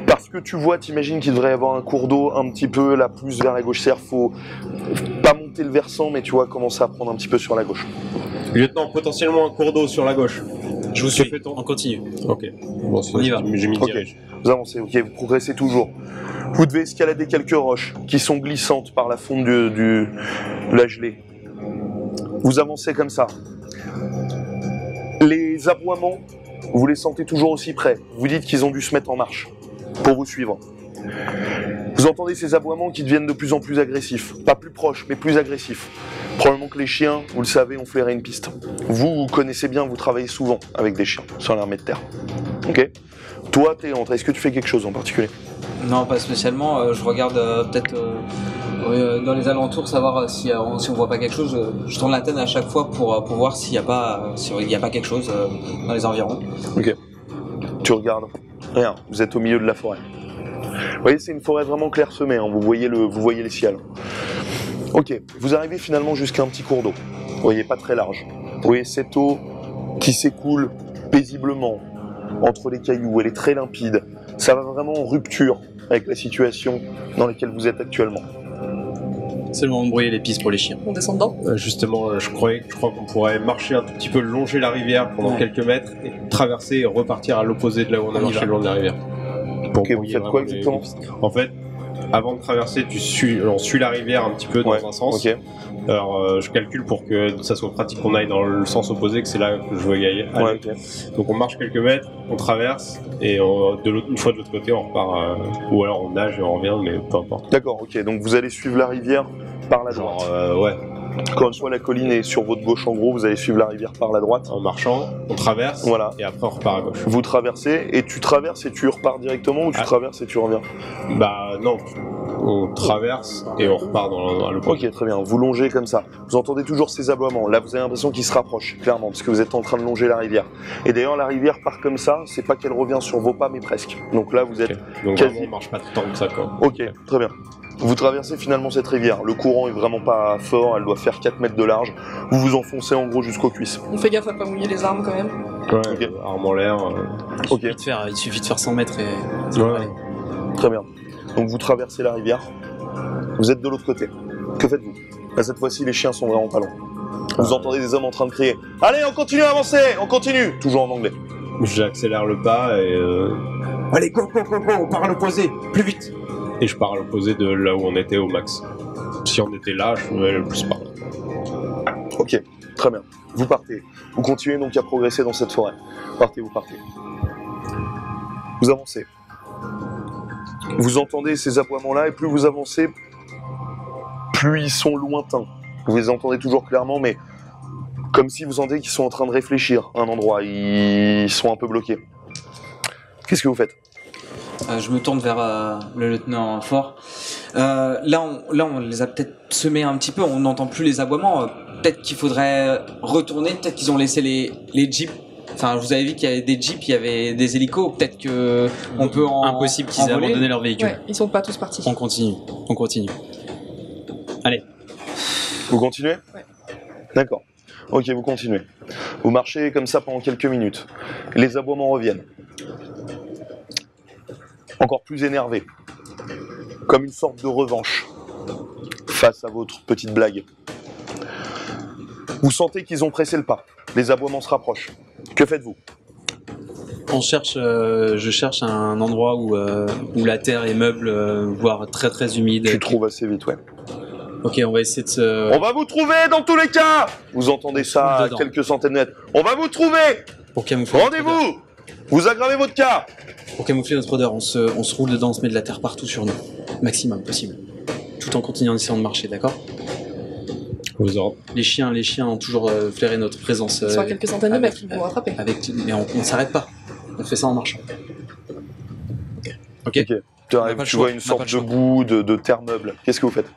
parce que tu vois, t'imagines qu'il devrait y avoir un cours d'eau un petit peu là plus vers la gauche. C'est-à-dire, faut pas monter le versant, mais tu vois, commencer à prendre un petit peu sur la gauche. Lieutenant, potentiellement un cours d'eau sur la gauche. Je vous suis. On continue. Ok. Bon, on y va. J'ai mis dirige. Vous avancez, ok, vous progressez toujours. Vous devez escalader quelques roches qui sont glissantes par la fonte de la gelée. Vous avancez comme ça. Les aboiements, vous les sentez toujours aussi près. Vous dites qu'ils ont dû se mettre en marche pour vous suivre. Vous entendez ces aboiements qui deviennent de plus en plus agressifs. Pas plus proches, mais plus agressifs. Probablement que les chiens, vous le savez, ont flairé une piste. Vous connaissez bien, vous travaillez souvent avec des chiens sur l'armée de terre. Ok ? Toi, Théandre, est-ce que tu fais quelque chose en particulier ? Non, pas spécialement. Je regarde peut-être dans les alentours, savoir si on voit pas quelque chose. Je tourne l'antenne à chaque fois pour voir s'il y a pas quelque chose dans les environs. Ok. Tu regardes. Rien. Vous êtes au milieu de la forêt. Vous voyez, c'est une forêt vraiment clairsemée. Hein. Vous voyez les ciels. Ok. Vous arrivez finalement jusqu'à un petit cours d'eau. Vous voyez, pas très large. Vous voyez cette eau qui s'écoule paisiblement entre les cailloux. Elle est très limpide. Ça va vraiment en rupture avec la situation dans laquelle vous êtes actuellement. C'est le moment de brouiller les pistes pour les chiens. On descend dedans ? Justement, je crois qu'on pourrait marcher un tout petit peu, longer la rivière pendant quelques mètres, et traverser et repartir à l'opposé de là où on a marché le long de la rivière. Ok, vous faites quoi exactement ? En fait, avant de traverser, on suit la rivière un petit peu dans un sens. Ok. Alors, je calcule pour que ça soit pratique qu'on aille dans le sens opposé, que c'est là que je veux y aller. Ouais, ok. Donc on marche quelques mètres, on traverse, et une fois de l'autre côté, on repart, ou alors on nage et on revient, mais peu importe. D'accord, ok. Donc vous allez suivre la rivière par la droite. Ouais. Encore une fois, la colline est sur votre gauche en gros, vous allez suivre la rivière par la droite. En marchant, on traverse, voilà. Et après on repart à gauche. Vous traversez, et tu traverses et tu repars directement, ou tu traverses et tu reviens ? Bah non, on traverse et on repart à l'opposé. Ok, très bien. Vous longez comme ça. Vous entendez toujours ces aboiements. Là, vous avez l'impression qu'ils se rapprochent, clairement, parce que vous êtes en train de longer la rivière. Et d'ailleurs, la rivière part comme ça, c'est pas qu'elle revient sur vos pas, mais presque. Donc là, vous êtes Donc quasi... vraiment, on marche pas tant que ça, quoi. Ok, très bien. Vous traversez finalement cette rivière. Le courant est vraiment pas fort, elle doit faire 4 mètres de large. Vous vous enfoncez en gros jusqu'aux cuisses. On fait gaffe à pas mouiller les armes quand même. Ouais, Ok. Arme en l'air. Il suffit de faire 100 mètres et... Ouais. Très bien. Donc vous traversez la rivière. Vous êtes de l'autre côté. Que faites-vous ? Là, cette fois-ci, les chiens sont vraiment pas loin. Vous entendez des hommes en train de crier « Allez, on continue à avancer, on continue !» Toujours en anglais. J'accélère le pas et... Allez, go, on part à l'opposé, plus vite. Et je pars à l'opposé de là où on était au max. Si on était là, je pouvais le plus par là. Ok, très bien. Vous partez. Vous continuez donc à progresser dans cette forêt. Vous partez. Vous avancez. Vous entendez ces aboiements-là, et plus vous avancez, plus ils sont lointains. Vous les entendez toujours clairement, mais comme si vous sentez qu'ils sont en train de réfléchir à un endroit. Ils sont un peu bloqués. Qu'est-ce que vous faites ? Je me tourne vers le lieutenant Fort. Là, on les a peut-être semés un petit peu, on n'entend plus les aboiements. Peut-être qu'il faudrait retourner, peut-être qu'ils ont laissé les jeeps Enfin, vous avez vu qu'il y avait des jeeps, il y avait des hélicos. Peut-être que on peut en Impossible qu'ils aient en voler. abandonné leur véhicule. Ouais, ils sont pas tous partis. On continue. On continue. Allez. Vous continuez? Ouais. D'accord. Ok, vous continuez. Vous marchez comme ça pendant quelques minutes. Les aboiements reviennent. Encore plus énervés. Comme une sorte de revanche face à votre petite blague. Vous sentez qu'ils ont pressé le pas. Les aboiements se rapprochent. Que faites-vous? Je cherche un endroit où la terre est meuble, voire très très humide. Tu trouves assez vite, ouais. Ok, on va essayer de se... On va vous trouver dans tous les cas! Vous entendez ça à Dedans. quelques centaines de mètres. On va vous trouver! Pour camoufler notre odeur. Rendez-vous! Vous aggravez votre cas! Pour camoufler notre odeur, on se roule dedans, on se met de la terre partout sur nous. Maximum possible. Tout en continuant d'essayer de marcher, d'accord? Aux ordres. Les chiens ont toujours flairé notre présence. Ils sont à quelques centaines de mètres, ils vont vous rattraper. Mais on ne s'arrête pas. On fait ça en marchant. Ok. Tu On n'a arrives, pas le tu choix, vois une on n'a sorte pas le de choix. boue, de terre meuble. Qu'est-ce que vous faites?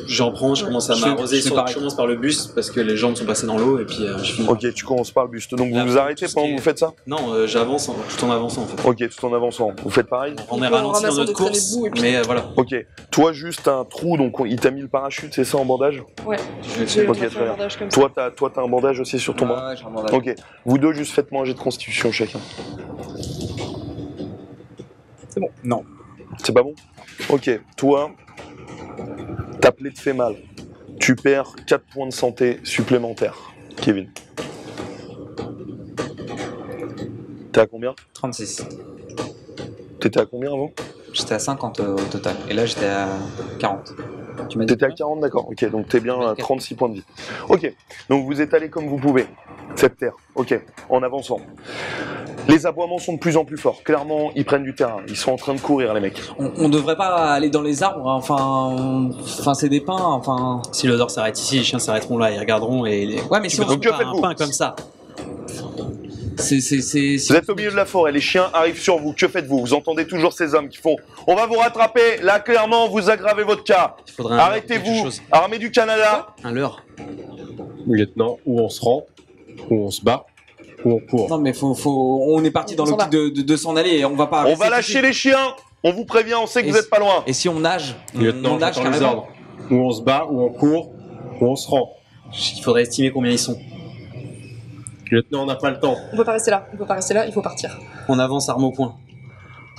J'en prends, je commence à m'arroser. je fais Je pareil. commence par le bus parce que les jambes sont passées dans l'eau et puis je finis. Ok, tu commences par le buste. Donc vous Là, vous arrêtez tout ce pendant qui que est- vous faites ça? Non, j'avance tout en avançant en fait. Ok, tout en avançant. Vous faites pareil? On Il est faut ralenti dans ramasser notre des traînées course, de boue et puis- mais voilà. Ok. Toi, juste un trou, donc il t'a mis le parachute, c'est ça, en bandage? Ouais, Je j'ai Ok, fait très un bien. bandage comme ça. Toi, t'as un bandage aussi sur ton bras? Ouais, j'ai un bandage. Ok. Vous deux, juste faites manger de constitution chacun. C'est bon. Non. C'est pas bon? Ok. Toi, ta plaie te fait mal. Tu perds 4 points de santé supplémentaires. Kevin. T'es à combien? 36. T'étais à combien avant? J'étais à 50 au total. Et là, j'étais à 40. Tu m'as dit T'étais à combien? 40, d'accord. Ok, donc t'es bien à 24. 36 points de vie. Ok, donc vous étalez comme vous pouvez cette terre. Ok, en avançant. Les aboiements sont de plus en plus forts. Clairement, ils prennent du terrain. Ils sont en train de courir, les mecs. On devrait pas aller dans les arbres, hein. Enfin c'est des pins, enfin... Si l'odeur s'arrête ici, les chiens s'arrêteront là, ils regarderont et les... Ouais, mais si on... Donc, que pas un faites-vous? pain comme ça. Vous êtes au milieu de la forêt, les chiens arrivent sur vous. Que faites-vous? Vous entendez toujours ces hommes qui font « On va vous rattraper !» Là, clairement, vous aggravez votre cas. Il faudrait quelque Arrêtez-vous. chose. Armée du Canada. Un leurre. Lieutenant, où on se rend, où on se bat, où on court. Non mais on est parti dans On s'en l'optique de s'en aller et on va pas... On rester va lâcher ici. les chiens. On vous prévient, on sait que Et vous n'êtes pas loin. Et si on nage, Lieutenant, on nage j'entends les carrément. ordres. Où on se bat, où on court, où on se rend. Il faudrait estimer combien ils sont. Lieutenant, on n'a pas le temps. On peut pas rester là, on peut pas rester là, il faut partir. On avance arme au poing.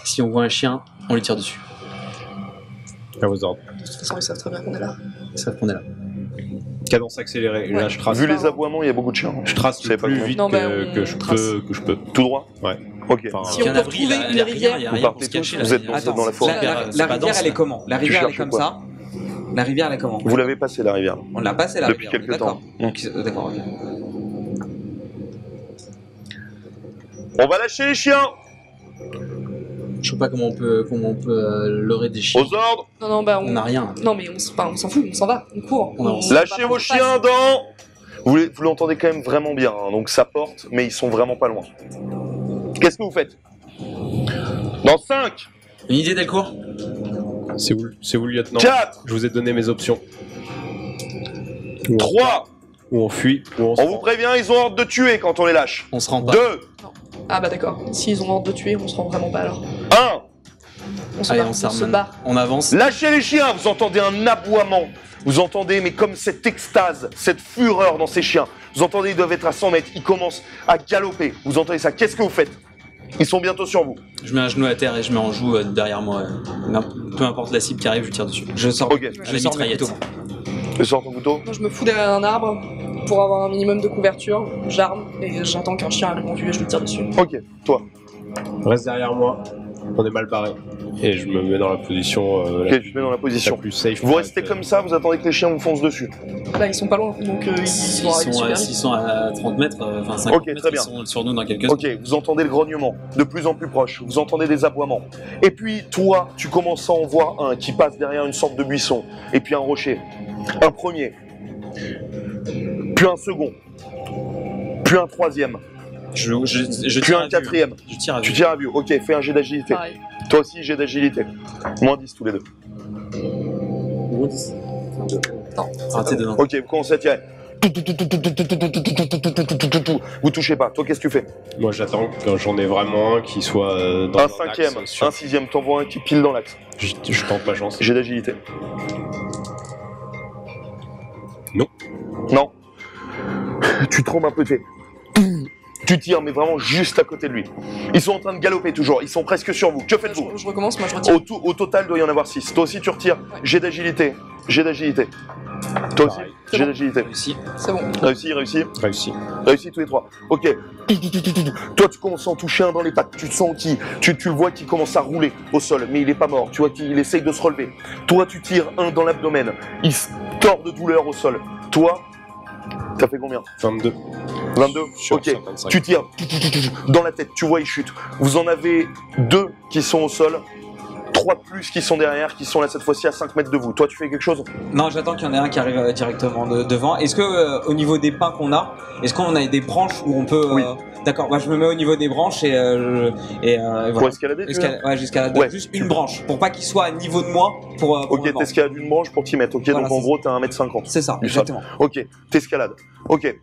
Si on voit un chien, on lui tire dessus. À vos ordres. De toute façon, ils savent très bien qu'on est là. Ils savent qu'on est là. Cadence accélérée. Là, je trace. Vu les aboiements, il y a beaucoup de chiens. Je trace Vous le savez pas plus comment. vite Non, mais que on je trace. peux. Tout droit. Ouais. Ok. Enfin, Si on peut retrouver une rivière, il y a Vous rien partez pour se tous, cacher. vous là. êtes dans Attends, la forêt. la rivière elle est comment? La rivière elle est cherches comme quoi? ça. La rivière elle est comment? Vous l'avez passé, la rivière. On l'a passé la Depuis rivière. quelques D'accord. temps. D'accord, ok. On va lâcher les chiens. Je sais pas comment on peut leurrer des chiens. Aux ordres. Non, bah On n'a rien. Non, mais on s'en fout, on s'en va, on court. On avance. va Lâchez pas vos prendre chiens dans... Vous l'entendez quand même vraiment bien, hein, donc ça porte, mais ils sont vraiment pas loin. Qu'est-ce que vous faites? Dans 5, Une idée, Delcourt? c'est où le lieutenant? 4, Je vous ai donné mes options. Où on- 3, Où on fuit, où on se on vous rend. prévient, ils ont ordre de tuer quand on les lâche. On se rend pas. 2, Ah bah d'accord, s'ils ont ordre de tuer, on se rend vraiment pas alors. 1, On se Allez, barre, on on s'arme se maintenant. barre. On avance. lâchez les chiens, vous entendez un aboiement. Vous entendez, mais comme cette extase, cette fureur dans ces chiens. Vous entendez, ils doivent être à 100 mètres, ils commencent à galoper. Vous entendez ça, qu'est-ce que vous faites? Ils sont bientôt sur vous. Je mets un genou à terre et je mets en joue derrière moi. Peu importe la cible qui arrive, je tire dessus. Je sors. Ok, À Je la sors mes mitraillette. couteaux. je sors ton couteau. Moi je me fous derrière un arbre pour avoir un minimum de couverture, j'arme et j'attends qu'un chien arrive en vue et je lui tire dessus. Ok, toi. Reste derrière moi. On est mal barré. Et je me mets dans la position Ok, la tu te mets dans la position. plus safe. Vous restez comme ça, vous attendez que les chiens vous foncent dessus. Là ils sont pas loin, donc ils S'ils vont arriver super vite. sont à 30 mètres, enfin 50 Ok, mètres, très bien. ils sont sur nous dans quelques secondes. Ok, vous entendez le grognement de plus en plus proche, vous entendez des aboiements. Et puis toi, tu commences à en voir un qui passe derrière une sorte de buisson, et puis un rocher. Un premier, puis un second, puis un troisième, Je puis tire à un vue. quatrième. Je tire à Tu vue. tires à vue, ok, fais un jet d'agilité. Pareil. Toi aussi, jet d'agilité. Moins 10 tous les deux. Non, Raté de 1. Ok, vous commencez à tirer. Vous touchez pas. Toi, qu'est-ce que tu fais? Moi, j'attends quand j'en ai vraiment un qui soit dans Un un cinquième, axe sûr. un sixième, t'envoies un qui pile dans l'axe. Je tente ma chance. J'ai d'agilité. Non. Non. Tu trembles un peu, tu fais. Tu tires, mais vraiment juste à côté de lui. Ils sont en train de galoper toujours, ils sont presque sur vous. Que faites-vous? Je recommence, moi je retire. Au total, il doit y en avoir 6. Toi aussi, tu retires. Ouais. J'ai d'agilité. J'ai d'agilité. Toi aussi, Pareil. j'ai bon. d'agilité. Réussi. C'est bon. Réussi, réussi. Réussi. Réussi tous les trois. Ok. Toi, tu commences à en toucher un dans les pattes. Tu te sens tu le vois qui commence à rouler au sol, mais il est pas mort. Tu vois qu'il essaye de se relever. Toi, tu tires un dans l'abdomen. Il se tord de douleur au sol. Toi, t'as fait combien? 22. 22. Sur Ok. 55. Tu tires dans la tête. Tu vois, il chute. Vous en avez 2 qui sont au sol. 3 de plus qui sont derrière, qui sont là cette fois-ci à 5 mètres de vous. Toi, tu fais quelque chose? Non, j'attends qu'il y en ait un qui arrive directement devant. Est-ce que au niveau des pins qu'on a, est-ce qu'on a des branches où on peut... Oui. D'accord, bah, je me mets au niveau des branches et Pour voilà. escalader, tu veux Ouais, jusqu'à Ouais. juste une branche, pour pas qu'il soit à niveau de moi pour Ok, le vent. t'escalades une branche pour t'y mettre. Ok, Voilà, donc en c'est gros, t'as 1m50. C'est ça, Du sol. exactement. Ok, t'escalades. Ok.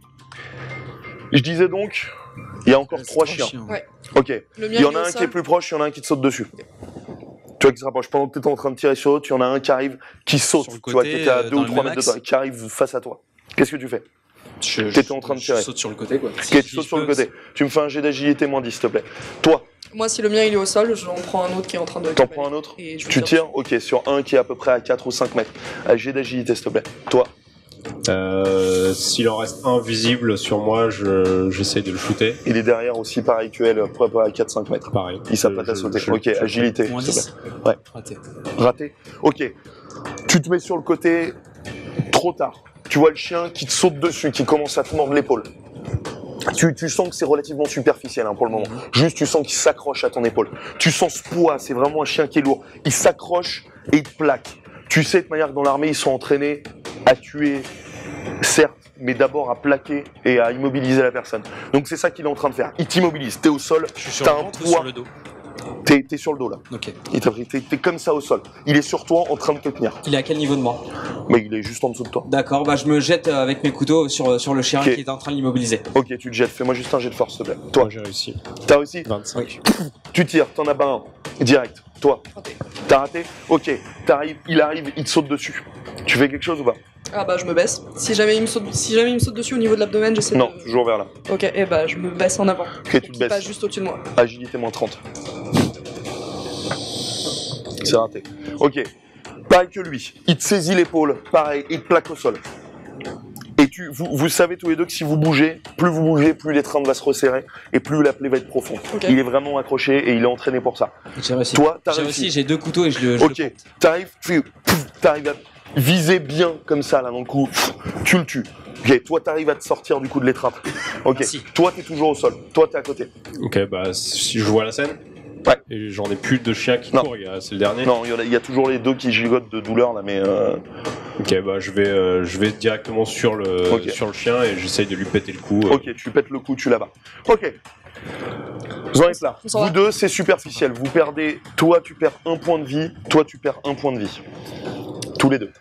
Je disais donc, il y a encore 3 chiens. Ouais. Ok. Le mien, Il y en est a au un qui sol. est plus proche, il y en a un qui te saute dessus. Tu vois qui se rapproche. Pendant que tu es en train de tirer sur l'autre, il y en a un qui arrive, qui saute. Sur le Tu vois, côté, qui était à 2 dans ou le 3 même mètres de axe. toi, qui arrive face à toi. Qu'est-ce que tu fais? T'étais en train de tirer. Je saute sur le côté, quoi. Ok, tu sautes sur le côté. Tu me fais un jet d'agilité moins 10, s'il te plaît. Toi, Moi, si le mien il est au sol, j'en prends un autre qui est en train de. t'en prends un autre? Et je Tu tires? Ok, sur un qui est à peu près à 4 ou 5 mètres. Un jet d'agilité, s'il te plaît. Toi, S'il en reste un visible sur moi, j'essaye de le shooter. il est derrière aussi, pareil que elle, à peu près à 4-5 mètres. Pareil. Il s'apprête à sauter. Ok, agilité, Moins s'il te 10. plaît. Ouais. Raté. Raté. Ok. Tu te mets sur le côté trop tard. Tu vois le chien qui te saute dessus, qui commence à te mordre l'épaule. Tu sens que c'est relativement superficiel pour le moment. Juste, tu sens qu'il s'accroche à ton épaule. Tu sens ce poids, c'est vraiment un chien qui est lourd. Il s'accroche et il te plaque. Tu sais de manière que dans l'armée, ils sont entraînés à tuer, certes, mais d'abord à plaquer et à immobiliser la personne. Donc c'est ça qu'il est en train de faire. Il t'immobilise. T'es au sol, Je suis sur t'as le un ventre ou poids. sur le dos? T'es sur le dos là. Ok. Il t'a pris. T'es comme ça au sol. Il est sur toi en train de te tenir. Il est à quel niveau de moi? Mais il est juste en dessous de toi. D'accord, bah je me jette avec mes couteaux sur le chien Ok. qui est en train de l'immobiliser. Ok, tu te jettes. Fais-moi juste un jet de force, s'il te plaît. Toi, Toi, j'ai réussi. t'as réussi? 25. Tu tires, t'en as pas un. Direct. Toi, Raté. t'as raté? Ok, il arrive, il te saute dessus. Tu fais quelque chose ou pas? Ah bah je me baisse. Si jamais il me saute dessus au niveau de l'abdomen, j'essaie Non, de. toujours vers là. Ok, et bah je me baisse en avant. Ok, tu te Pas baisses. juste au-dessus de moi. Agilité moins 30. C'est raté. Ok. Pareil que lui. Il te saisit l'épaule. Pareil, il te plaque au sol. Et vous savez tous les deux que si vous bougez, plus l'étreinte va se resserrer et plus la plaie va être profonde. Ok. Il est vraiment accroché et il est entraîné pour ça. J'ai réussi. Toi, t'as J'ai réussi. réussi, j'ai 2 couteaux et je le Ok, t'arrives à viser bien comme ça, là, dans le coup, tu le tues. Ok, toi, t'arrives à te sortir du coup de l'étreinte. Ok, Merci. toi, t'es toujours au sol. Toi, t'es à côté. Ok, bah si je vois la scène. Ouais. Et j'en ai plus de chiens qui Non. courent, c'est le dernier. Non, il y a toujours les deux qui gigotent de douleur, là, mais... Ok, bah je vais directement sur le Ok. chien et j'essaye de lui péter le cou. Ok, tu pètes le coup, tu là-bas. Ok. Vous en êtes là. On s'en Vous va. deux, c'est superficiel. Vous perdez... Toi, tu perds 1 point de vie. Toi, tu perds 1 point de vie. Tous les deux.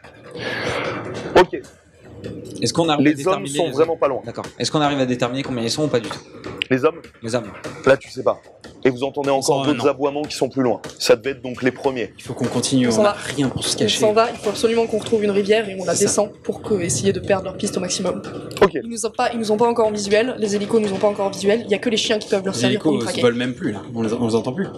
Ok. Est-ce qu'on arrive à Les hommes déterminer sont les- vraiment pas loin. D'accord. Est-ce qu'on arrive à déterminer combien ils sont ou pas du tout? Les hommes, Les hommes. là, tu sais pas. Et vous entendez encore s'en va d'autres maintenant. aboiements qui sont plus loin. Ça devait être donc les premiers. Il faut qu'on continue, On on s'en n'a va. rien pour se On cacher. s'en va, il faut absolument qu'on retrouve une rivière et on la C'est ça. descend pour essayer de perdre leur piste au maximum. Ok. Ils nous ont pas encore en visuel, les hélicos nous ont pas encore en visuel, il y a que les chiens qui peuvent leur Les servir pour nous hélicos traquer. volent même plus, là. On les entend plus.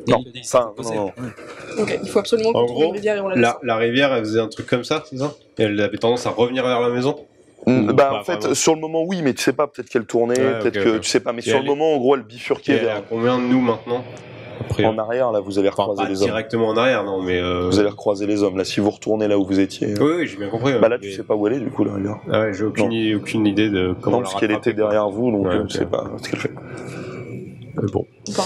Non, Ils ça, sont non, non. Ok, il faut absolument qu'on En trouve gros, une rivière et on la descend. la rivière, elle faisait un truc comme ça, c'est ça? Et elle avait tendance à revenir vers la maison? Ou Bah pas en fait, vraiment sur le moment, oui, mais tu sais pas, peut-être qu'elle tournait, Ouais, peut-être ok, que ok. tu sais pas, mais Et sur le elle moment, en gros, elle Et bifurquait elle est vers. à combien de nous maintenant? Après, En arrière, là, vous allez enfin, recroiser pas les hommes. directement en arrière, non, mais. Vous allez recroiser les hommes. Là, si vous retournez là où vous étiez. Oui, oui, j'ai bien compris. Bah là, mais- tu sais pas où elle est, du coup, là, regarde. Ah ouais, j'ai aucune idée de comment Non, la parce qu'elle rattraper, était derrière vous, donc Ouais, je ok. sais pas ce qu'elle fait. Bon, On part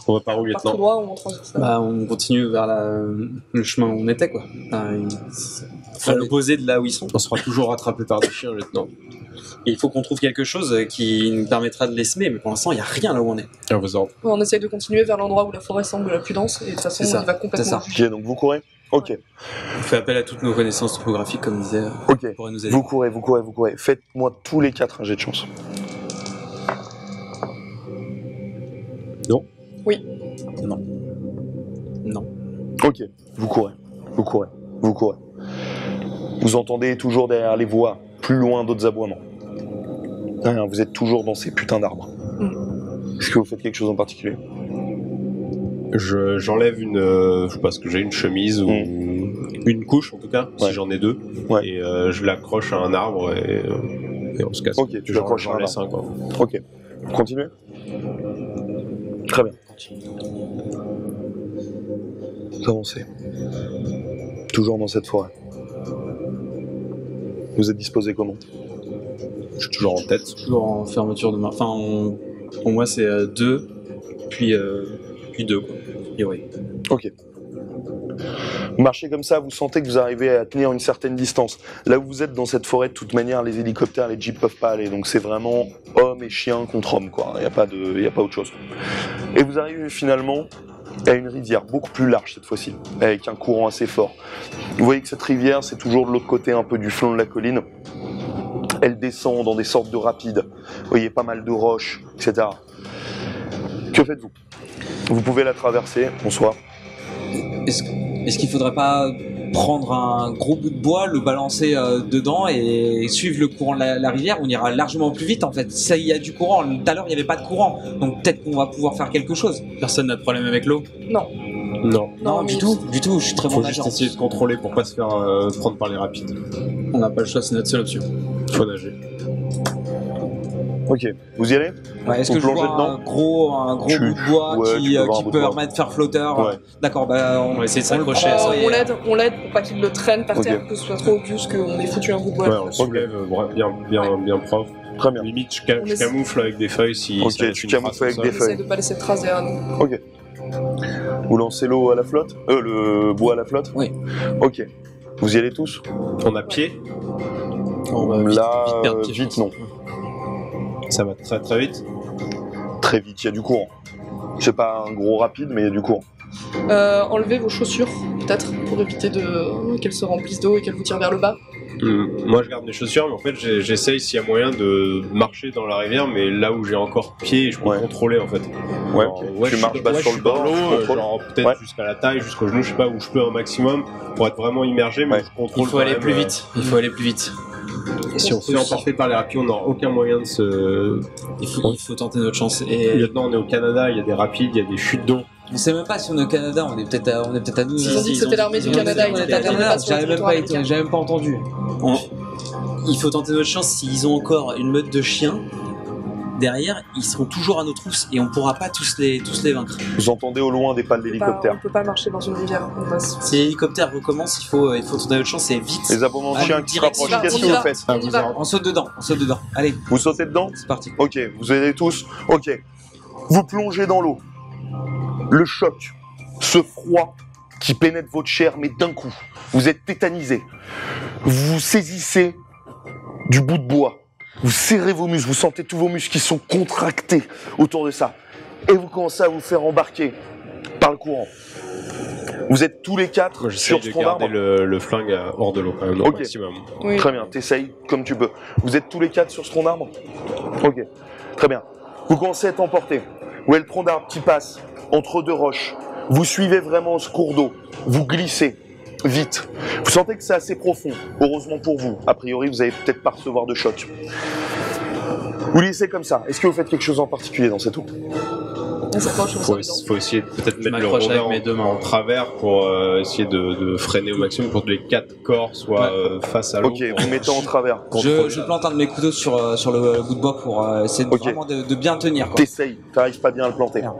on va par où, on part tout lieutenant? droit ou on transite ça. Bah, on continue vers le chemin où on était, quoi. À l'opposé de là où ils sont. On sera toujours rattrapé par des chiens, lieutenant. Et il faut qu'on trouve quelque chose qui nous permettra de les semer, mais pour l'instant, il n'y a rien là où on est. À vos ordres. On essaye de continuer vers l'endroit où la forêt semble la plus dense et de toute façon C'est ça, on y va c'est complètement ça. juger. Ok, donc vous courez. Ok, On fait appel à toutes nos connaissances topographiques, comme disait, ok. pour nous aider. Vous courez. Faites-moi tous les 4 un jet de chance. Non. Ok, vous courez. Vous entendez toujours derrière les voies, plus loin d'autres aboiements. Rien, vous êtes toujours dans ces putains d'arbres. Est-ce que vous faites quelque chose en particulier? J'enlève une, je sais pas ce que j'ai, une chemise ou une couche en tout cas, Ouais. si j'en ai 2, Ouais. et je l'accroche à un arbre et on se casse. Ok, tu l'accroches à un laisse un quoi. Ok. Continuez. Très bien. Vous avancez. Toujours dans cette forêt. Vous êtes disposé comment? Je suis toujours en tête. Toujours en fermeture de main. Enfin, pour moi, c'est 2, puis 2, quoi. Et oui. Ok. Vous marchez comme ça, vous sentez que vous arrivez à tenir une certaine distance. Là où vous êtes dans cette forêt, de toute manière, les hélicoptères, les jeeps peuvent pas aller. Donc c'est vraiment homme et chien contre homme, quoi. Il n'y a pas autre chose. Et vous arrivez finalement à une rivière beaucoup plus large cette fois-ci, avec un courant assez fort. Vous voyez que cette rivière, c'est toujours de l'autre côté un peu du flanc de la colline. Elle descend dans des sortes de rapides. Vous voyez pas mal de roches, etc. Que faites-vous? Vous pouvez la traverser, bonsoir. Est-ce qu'il faudrait pas prendre un gros bout de bois, le balancer dedans et suivre le courant de la rivière? On ira largement plus vite en fait. Ça, il y a du courant. Tout à l'heure, il n'y avait pas de courant. Donc peut-être qu'on va pouvoir faire quelque chose. Personne n'a de problème avec l'eau? Non. Non. Non, mais du tout. Je suis très bon Faut nageur. juste essayer de contrôler pour pas se faire prendre par les rapides. On n'a pas le choix, c'est notre seule option. Faut nager. Ok, vous y allez? Ouais, est-ce Vous que je plongez vois dedans un gros bout de bois ouais, tu qui peux voir un bout peut de bois. permettre de faire flotteur? Ouais. D'accord, bah On va essayer de on le s'accrocher à prend ça. et- On l'aide pour pas qu'il le traîne par Ok. terre, que ce soit trop obvious qu'on ait foutu un bout de bois. Ouais, on soulève bien propre. Très bien. Limite, On je essaie- camoufle avec des feuilles si Ok, ça laisse tu une camoufles trace avec au des sol. On essaie feuilles. de pas laisser de traces derrière nous. Ok. Vous lancez l'eau à la flotte? Le bois à la flotte? Oui. Ok. Vous y allez tous? On a pied, On va vite, Là, vite perdre pied, je vite pense. non. ça va très très vite. Très vite, il y a du courant. C'est pas un gros rapide, mais il y a du courant. Enlevez vos chaussures, peut-être, pour éviter qu'elles se remplissent d'eau et qu'elles vous tirent vers le bas. Moi je garde mes chaussures, mais en fait j'essaye s'il y a moyen de marcher dans la rivière, mais là où j'ai encore pied, je peux Ouais. contrôler en fait. Ouais, Alors, ok. Tu marches sur le bord, de tu l'eau, contrôles. genre peut-être Ouais. jusqu'à la taille, jusqu'au genou, je sais pas, où je peux un maximum pour être vraiment immergé, mais Ouais. je contrôle. Il faut aller quand plus même, vite. Il faut aller plus vite. Si on se fait emporter par les rapides, on n'aura aucun moyen de se. Il faut tenter notre chance. Et Maintenant on est au Canada, il y a des rapides, il y a des chutes d'eau. On sait même pas si on est au Canada, on est peut-être à nous. Ils ont dit que c'était l'armée du ils ont Canada, dit ils que étaient c'était à pas sur le J'avais même territoire pas américain. j'avais même pas entendu. il faut tenter notre chance. S'ils ont encore une meute de chiens derrière, ils seront toujours à nos trousses et on pourra pas tous les vaincre. Vous entendez au loin des pales On d'hélicoptères. peut pas marcher dans une rivière. On va se- Si l'hélicoptère recommence, il faut tenter notre chance et vite. Les aboiements de Allez, chiens qui se direction. rapprochent, qu'est-ce On que y vous va. faites? On y va. On saute dedans. Allez, Vous sautez dedans? c'est parti. Ok, vous allez tous. Ok. Vous plongez dans l'eau. Le choc, ce froid qui pénètre votre chair, mais d'un coup, vous êtes tétanisé. Vous saisissez du bout de bois. Vous serrez vos muscles, vous sentez tous vos muscles qui sont contractés autour de ça. Et vous commencez à vous faire embarquer par le courant. Vous êtes tous les 4 Moi j'essaye sur de ce tronc garder d'arbre. le flingue hors de l'eau quand même, au Ok. maximum. Oui. Très bien, t'essayes comme tu peux. Vous êtes tous les 4 sur ce tronc d'arbre? Ok, très bien. Vous commencez à être emporté. Vous voyez le tronc d'arbre qui passe entre deux roches. Vous suivez vraiment ce cours d'eau. Vous glissez vite. Vous sentez que c'est assez profond. Heureusement pour vous. A priori, vous allez peut-être pas recevoir de choc. Vous laissez comme ça. Est-ce que vous faites quelque chose en particulier dans cette eau? On s'approche, on Faut, saute dedans. faut essayer de peut-être mettre le m'accroche rover avec mes deux mains. en travers pour essayer de freiner au maximum pour que les 4 corps soient face à l'eau. Ok, pour- vous mettez en travers. Je plante un de mes couteaux sur le bout de bois pour essayer Ok. vraiment de bien tenir. Quoi. T'essayes, t'arrives pas bien à le planter. Non.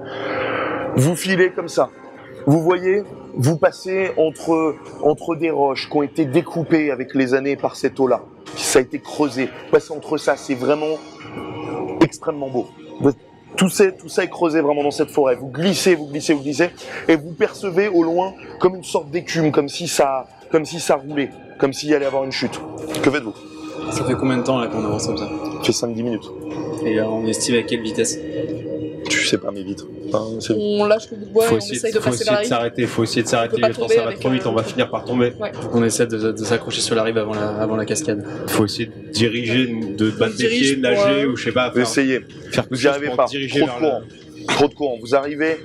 Vous filez comme ça. Vous voyez, vous passez entre des roches qui ont été découpées avec les années par cette eau-là. Ça a été creusé. Vous passez entre ça, c'est vraiment extrêmement beau. Tout ça est creusé vraiment dans cette forêt. Vous glissez, et vous percevez au loin comme une sorte d'écume, comme si ça roulait, comme s'il y allait avoir une chute. Que faites-vous? Ça fait combien de temps là qu'on avance comme ça? Ça fait 5-10 minutes. Et on estime à quelle vitesse? Tu sais pas, mais vite. On lâche le bout de bois et on essaye de passer vers la rive. Faut essayer de s'arrêter. pas Le temps, tomber ça va avec, trop vite. On va finir par tomber. Faut qu'on essaie de s'accrocher sur la rive avant la cascade. Faut essayer de diriger, de battre des dirige pieds, pour, nager ou je sais pas. Vous essayez. Faire Vous n'y arrivez pas. Trop de courant. Trop de courant. Vous arrivez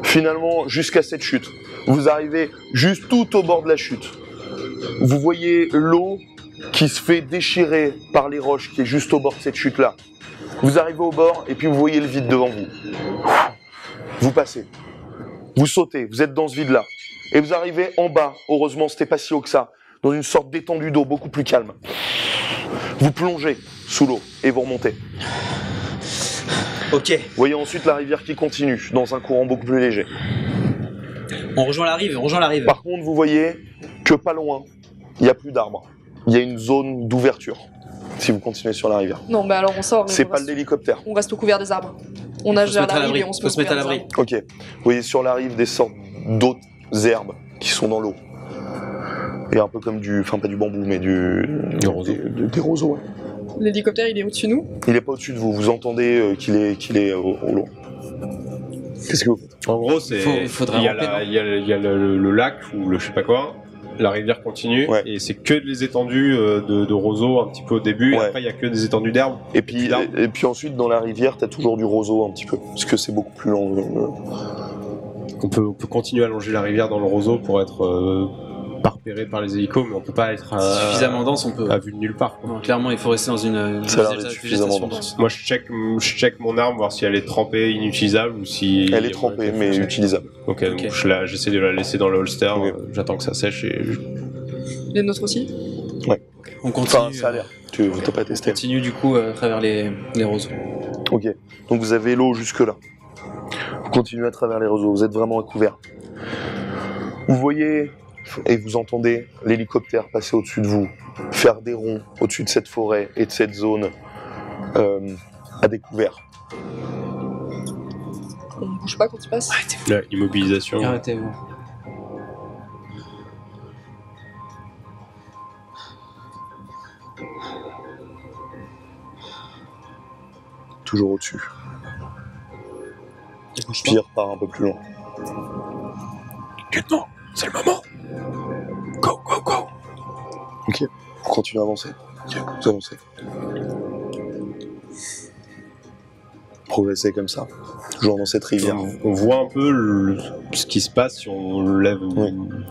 finalement jusqu'à cette chute. Vous arrivez juste tout au bord de la chute. Vous voyez l'eau qui se fait déchirer par les roches qui est juste au bord de cette chute-là. Vous arrivez au bord et puis vous voyez le vide devant vous. Vous passez. Vous sautez. Vous êtes dans ce vide-là. Et vous arrivez en bas. Heureusement, c'était pas si haut que ça. Dans une sorte d'étendue d'eau beaucoup plus calme. Vous plongez sous l'eau et vous remontez. Ok. Vous voyez ensuite la rivière qui continue dans un courant beaucoup plus léger. On rejoint la rive. Par contre, vous voyez que pas loin, il n'y a plus d'arbres. Il y a une zone d'ouverture, si vous continuez sur la rivière. Non, mais alors on sort. mais C'est on pas reste- l'hélicoptère. On reste au couvert des arbres. On nage vers la rive et on se Faut se mettre à couvert des l'abri. arbres. Ok. Vous voyez sur la rive des sortes d'autres herbes qui sont dans l'eau. Et un peu comme du... Enfin, pas du bambou, mais du roseau. Des roseaux, ouais. L'hélicoptère, il est au-dessus de nous. Il est pas au-dessus de vous. Vous entendez qu'il est au loin. Qu'est-ce que vous faites? En gros, c'est Faudrait il y a, ramper, il y a le lac ou le je sais pas quoi. La rivière continue Ouais. et c'est que des étendues de roseaux un petit peu au début. Ouais. Et après, il y a que des étendues d'herbes. Et puis ensuite, dans la rivière, t'as toujours du roseau un petit peu. Parce que c'est beaucoup plus long. On peut continuer à longer la rivière dans le roseau pour être pas repéré par les hélicos, mais on peut pas être Suffisamment dense, on peut. à vue de nulle part. Quoi. Non, clairement, il faut rester dans une Ça a l'air d'être suffisamment végétation dense. Moi, je check mon arme, voir si elle est trempée, inutilisable ou si. Elle est trempée, mais utilisable. Ok, donc Ok. j'essaie de la laisser dans le holster. Ok. J'attends que ça sèche et. Les nôtres aussi. On continue. Enfin, ça a l'air. Tu t'as pas testé. Continue du coup à travers les roseaux. Ok. Donc vous avez l'eau jusque là. Vous continuez à travers les roseaux. Vous êtes vraiment à couvert. Vous voyez et vous entendez l'hélicoptère passer au-dessus de vous, faire des ronds au-dessus de cette forêt et de cette zone à découvert. On bouge pas quand il passe. La immobilisation. Arrêtez-vous. Toujours au-dessus. Pire part un peu plus loin. Lieutenant, c'est le moment. Go, go, go. Ok. Vous continuez à avancer. Ok. Vous avancez. Progressez comme ça. Toujours dans cette rivière. On voit un peu ce qui se passe si on lève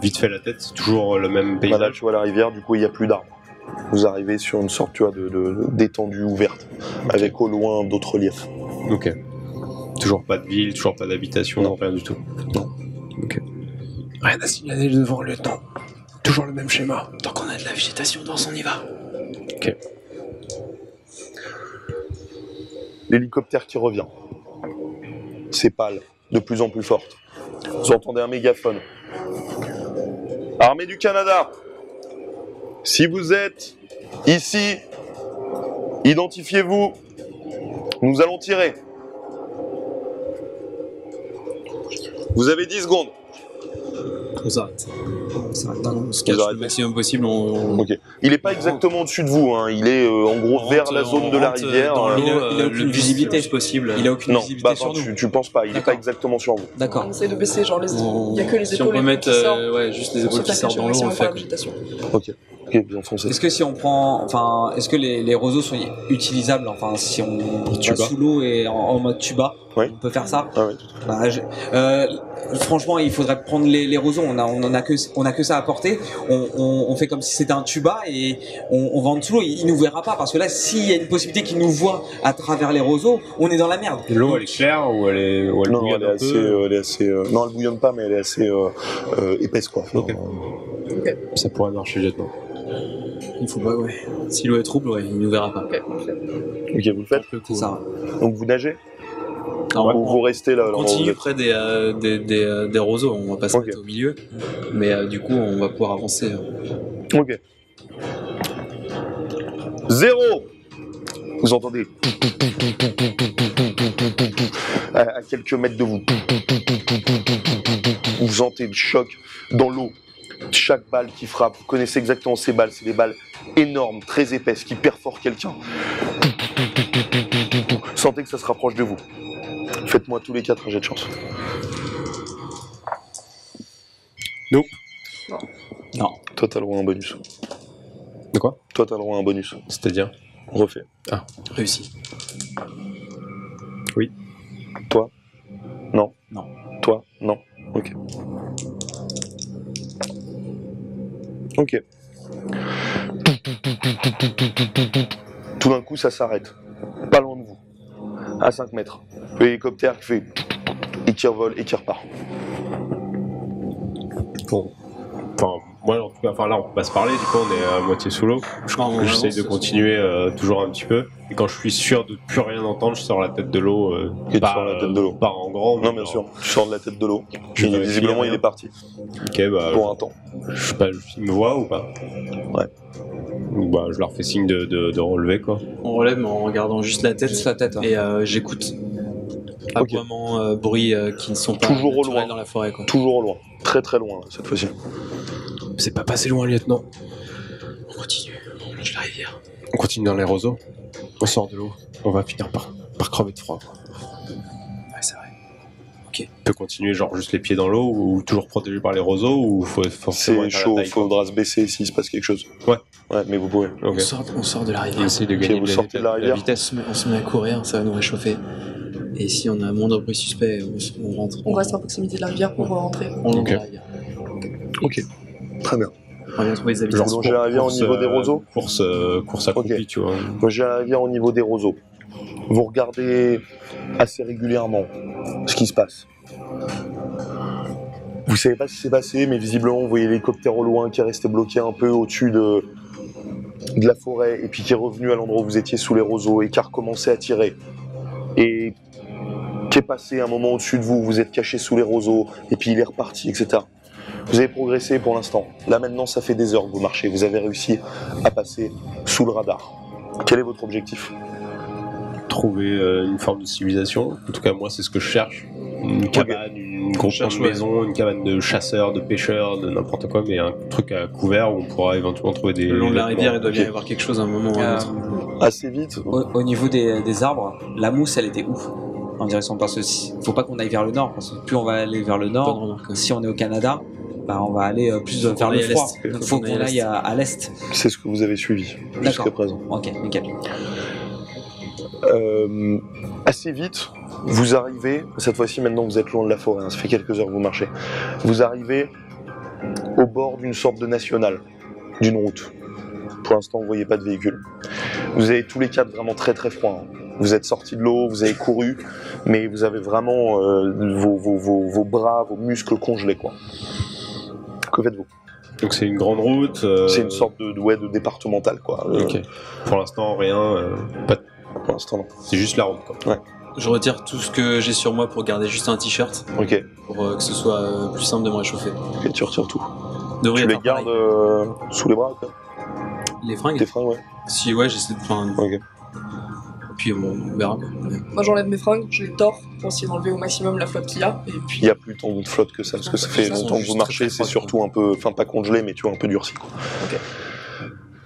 vite fait la tête. C'est toujours le même Là, paysage. tu vois la rivière, du coup, il n'y a plus d'arbres. Vous arrivez sur une sorte, tu vois, d'étendue ouverte, avec au loin d'autres reliefs. Ok. Toujours pas de ville, toujours pas d'habitation, Non. rien du tout. Non. Ok. Rien à signaler devant le lieutenant. Toujours le même schéma. Tant qu'on a de la végétation dense, on y va. L'hélicoptère qui revient. C'est pâle, de plus en plus forte. Vous entendez un mégaphone. Armée du Canada, si vous êtes ici, identifiez-vous. Nous allons tirer. Vous avez 10 secondes. On s'arrête. On se Vous cache arrêtez. le maximum possible. On... Ok. Il n'est pas exactement au-dessus de vous, hein. Il est en gros on vers rentre- la zone de la on rentre, rivière. Dans l'eau, Il a le aucune plus visibilité. vite possible. Il a aucune Non, visibilité bah, sur attends, nous. tu penses pas, il n'est pas D'accord. exactement sur vous. D'accord. On essaie de baisser, genre les... il y a que les Si épaules on peut et mettre tout qui sortent. ouais, juste les On se épaules qui fait sortent cacher dans au l'eau, on maximum le par fait. la végétation. Ok, bien foncé. Est-ce que si on prend, enfin, est-ce que les roseaux sont utilisables, enfin, si on va Tuba. sous l'eau et en mode tuba, Oui. on peut faire ça? Ah oui. Bah, franchement, il faudrait prendre les roseaux. On a que ça à porter. On fait comme si c'était un tuba et on va en dessous l'eau. Il nous verra pas parce que là, s'il y a une possibilité qu'il nous voit à travers les roseaux, on est dans la merde. L'eau, elle est claire ou elle Non, bouillonne elle est un assez, peu. elle est assez non, elle bouillonne pas, mais elle est assez épaisse, quoi. Ok. Ça pourrait marcher, lieutenant. Il faut pas, ouais. Si l'eau est trouble, ouais, il nous verra pas. Ok, on le fait. Ok, vous le faites. C'est ça. Donc vous nagez Alors, ou vous restez là, on où continue vous êtes près des roseaux, on va pas se Ok. mettre au milieu, mais du coup on va pouvoir avancer. Ok. 0. Vous entendez à quelques mètres de vous. Vous sentez le choc dans l'eau. Chaque balle qui frappe, vous connaissez exactement ces balles. C'est des balles énormes, très épaisses, qui perforent quelqu'un. Sentez que ça se rapproche de vous. Faites-moi tous les 4 un jet de chance. Nope. Non. Toi, t'as le droit à un bonus. De quoi? Toi, t'as le droit à un bonus. C'est-à-dire? Refais. Réussi. Oui. Toi? Non. Non. Toi? Non. Ok. Ok. Tout d'un coup, ça s'arrête. Pas loin de vous. À 5 mètres. L'hélicoptère qui fait... et qui revole et qui repart. Bon. Enfin, moi, en tout cas, là, on peut pas se parler, du coup, on est à moitié sous l'eau. J'essaie de continuer toujours un petit peu. Et quand je suis sûr de plus rien entendre, je sors la tête de l'eau. Et tu sors la tête de l'eau. Pas en grand. Non, bien sûr. Tu sors de la tête de l'eau. Visiblement, il est parti. Ok, bah. Pour un temps. Je sais pas, il me voit ou pas? Ouais. Bah, je leur fais signe de relever, quoi. On relève, mais en regardant juste la tête. Juste la tête. Et j'écoute. Ok. Aboiements, bruits qui ne sont pas Toujours au naturels loin. dans la forêt, quoi. Toujours au loin. Très très loin, cette fois-ci. C'est pas passé loin, lieutenant. On continue, on longe la rivière. On continue dans les roseaux. On sort de l'eau. On va finir par crever de froid. Ouais, c'est vrai. On peut continuer, genre juste les pieds dans l'eau ou toujours protégé par les roseaux ou faut forcément C'est être à la chaud, taille, il quoi. faudra se baisser s'il se passe quelque chose. Ouais. Ouais, mais vous pouvez. Ok. On sort de la On rivière. essaie de Ok, gagner vous sortez de la rivière. vitesse. On se met à courir, ça va nous réchauffer. Et si on a moindre bruit suspect, on rentre. On reste à proximité de la rivière pour rentrer. On longe Ok. la rivière. Ok. Très bien. On vient trouver des habitants. Vous longez la rivière au niveau des roseaux. Course accroupie, Ok. tu vois. Vous longez la rivière au niveau des roseaux. Vous regardez assez régulièrement ce qui se passe. Vous savez pas ce qui s'est passé, mais visiblement, vous voyez l'hélicoptère au loin qui est resté bloqué un peu au-dessus de la forêt, et puis qui est revenu à l'endroit où vous étiez sous les roseaux, et qui a recommencé à tirer. Et qui est passé un moment au-dessus de vous, vous êtes caché sous les roseaux, et puis il est reparti, etc. Vous avez progressé pour l'instant. Là maintenant, ça fait des heures que vous marchez. Vous avez réussi à passer sous le radar. Quel est votre objectif ? Trouver une forme de civilisation. En tout cas, moi, c'est ce que je cherche. Une cabane, une grosse maison, une cabane de chasseurs, de pêcheurs, de n'importe quoi, mais un truc à couvert où on pourra éventuellement trouver des... Le long de la rivière, il doit bien y Ok. avoir quelque chose à un moment ou à un autre. Assez vite. Au niveau des arbres, la mousse, elle était où en direction, parce que faut pas qu'on aille vers le nord, parce que plus on va aller vers le Bonne nord, remarque, ouais. si on est au Canada, bah on va aller plus Faut vers qu'on le aille à froid. l'est. Il faut qu'on aille à l'est. C'est ce que vous avez suivi jusqu'à D'accord. présent. Ok, nickel. Assez vite, vous arrivez, cette fois-ci maintenant vous êtes loin de la forêt, hein, ça fait quelques heures que vous marchez, vous arrivez au bord d'une sorte de nationale, d'une route. Pour l'instant vous voyez pas de véhicule. Vous avez tous les quatre vraiment très très froid. Hein. Vous êtes sortis de l'eau, vous avez couru, mais vous avez vraiment vos bras, vos muscles congelés, quoi. Que faites-vous ? Donc c'est une grande route. C'est une sorte de départementale, quoi. Ok. Pour l'instant, rien. Pas de- Pour l'instant, non. C'est juste la route, quoi. Je retire tout ce que j'ai sur moi pour garder juste un t-shirt, Ok, pour que ce soit plus simple de me réchauffer. ok, tu retires tout. Devrait Tu les faire gardes pareil. sous les bras, quoi. Les fringues. Tes fringues, ouais. Si, ouais, j'essaie de. Enfin, Ok. puis bon, on verra quoi. Moi j'enlève mes fringues, je les tords pour essayer d'enlever au maximum la flotte qu'il y a. Et puis Il n'y a plus tant de flotte que ça, parce que ça fait Ça, longtemps que juste vous marchez, très c'est froid, surtout un peu, enfin pas congelé, mais tu vois, un peu durci, quoi.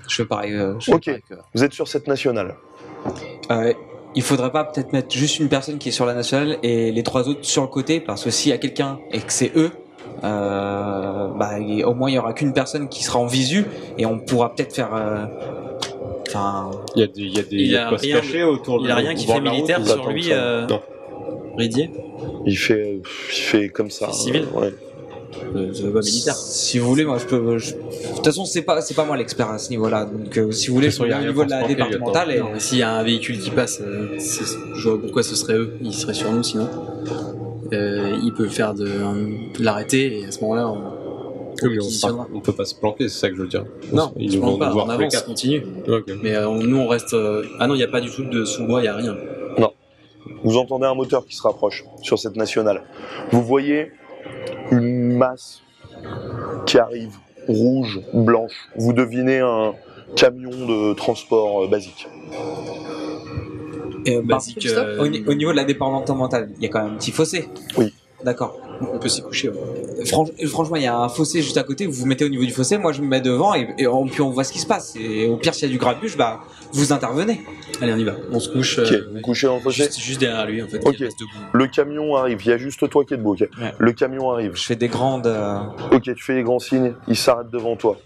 Je fais pareil. Je fais Ok. pareil que- Vous êtes sur cette nationale. Il faudrait pas peut-être mettre juste une personne qui est sur la nationale et les trois autres sur le côté, parce que s'il y a quelqu'un et que c'est eux, au moins il y aura qu'une personne qui sera en visu et on pourra peut-être faire. Enfin, Il y a des, Il y a de quoi se rien cacher autour de Il a rien qui bord fait de la route, militaire ou sur attends lui, que ça. Non. Ridier. Il fait comme ça. Il fait civil. Ouais. Ça va pas militaire. si vous voulez, moi je peux. De toute façon, c'est pas moi l'expert à ce niveau-là. Donc, si vous voulez, De je toute façon, peux il y a aller au rien niveau de pour la se planquer, départementale et. Non, s'il y a un véhicule qui passe, je vois pourquoi ce serait eux. Ils seraient sur nous sinon. Il peut faire de l'arrêter et à ce moment-là, on Oui, mais positionnera. on peut pas se planquer, c'est ça que je veux dire. Non, Ils je vont pense nous pas. voir On tous les avance, quatre. continue. Ok. Mais nous, on reste. Ah non, il n'y a pas du tout de sous-bois, il n'y a rien. Vous entendez un moteur qui se rapproche sur cette nationale. Vous voyez une masse qui arrive, rouge, blanche. Vous devinez un camion de transport basique. Et, Basique. au niveau de la départementale, il y a quand même un petit fossé. Oui. D'accord. On peut s'y coucher. Ouais. Franchement, il y a un fossé juste à côté, vous vous mettez au niveau du fossé, moi je me mets devant et puis on voit ce qui se passe. Et au pire, s'il y a du grabuge, bah vous intervenez. Allez, on y va. On se couche. Ok, vous couchez dans le fossé. Juste derrière lui, en fait. Ok. Il reste debout. Le camion arrive, il y a juste toi qui es debout. Ok. Ouais. Le camion arrive. Je fais des grandes. Ok, tu fais les grands signes, il s'arrête devant toi.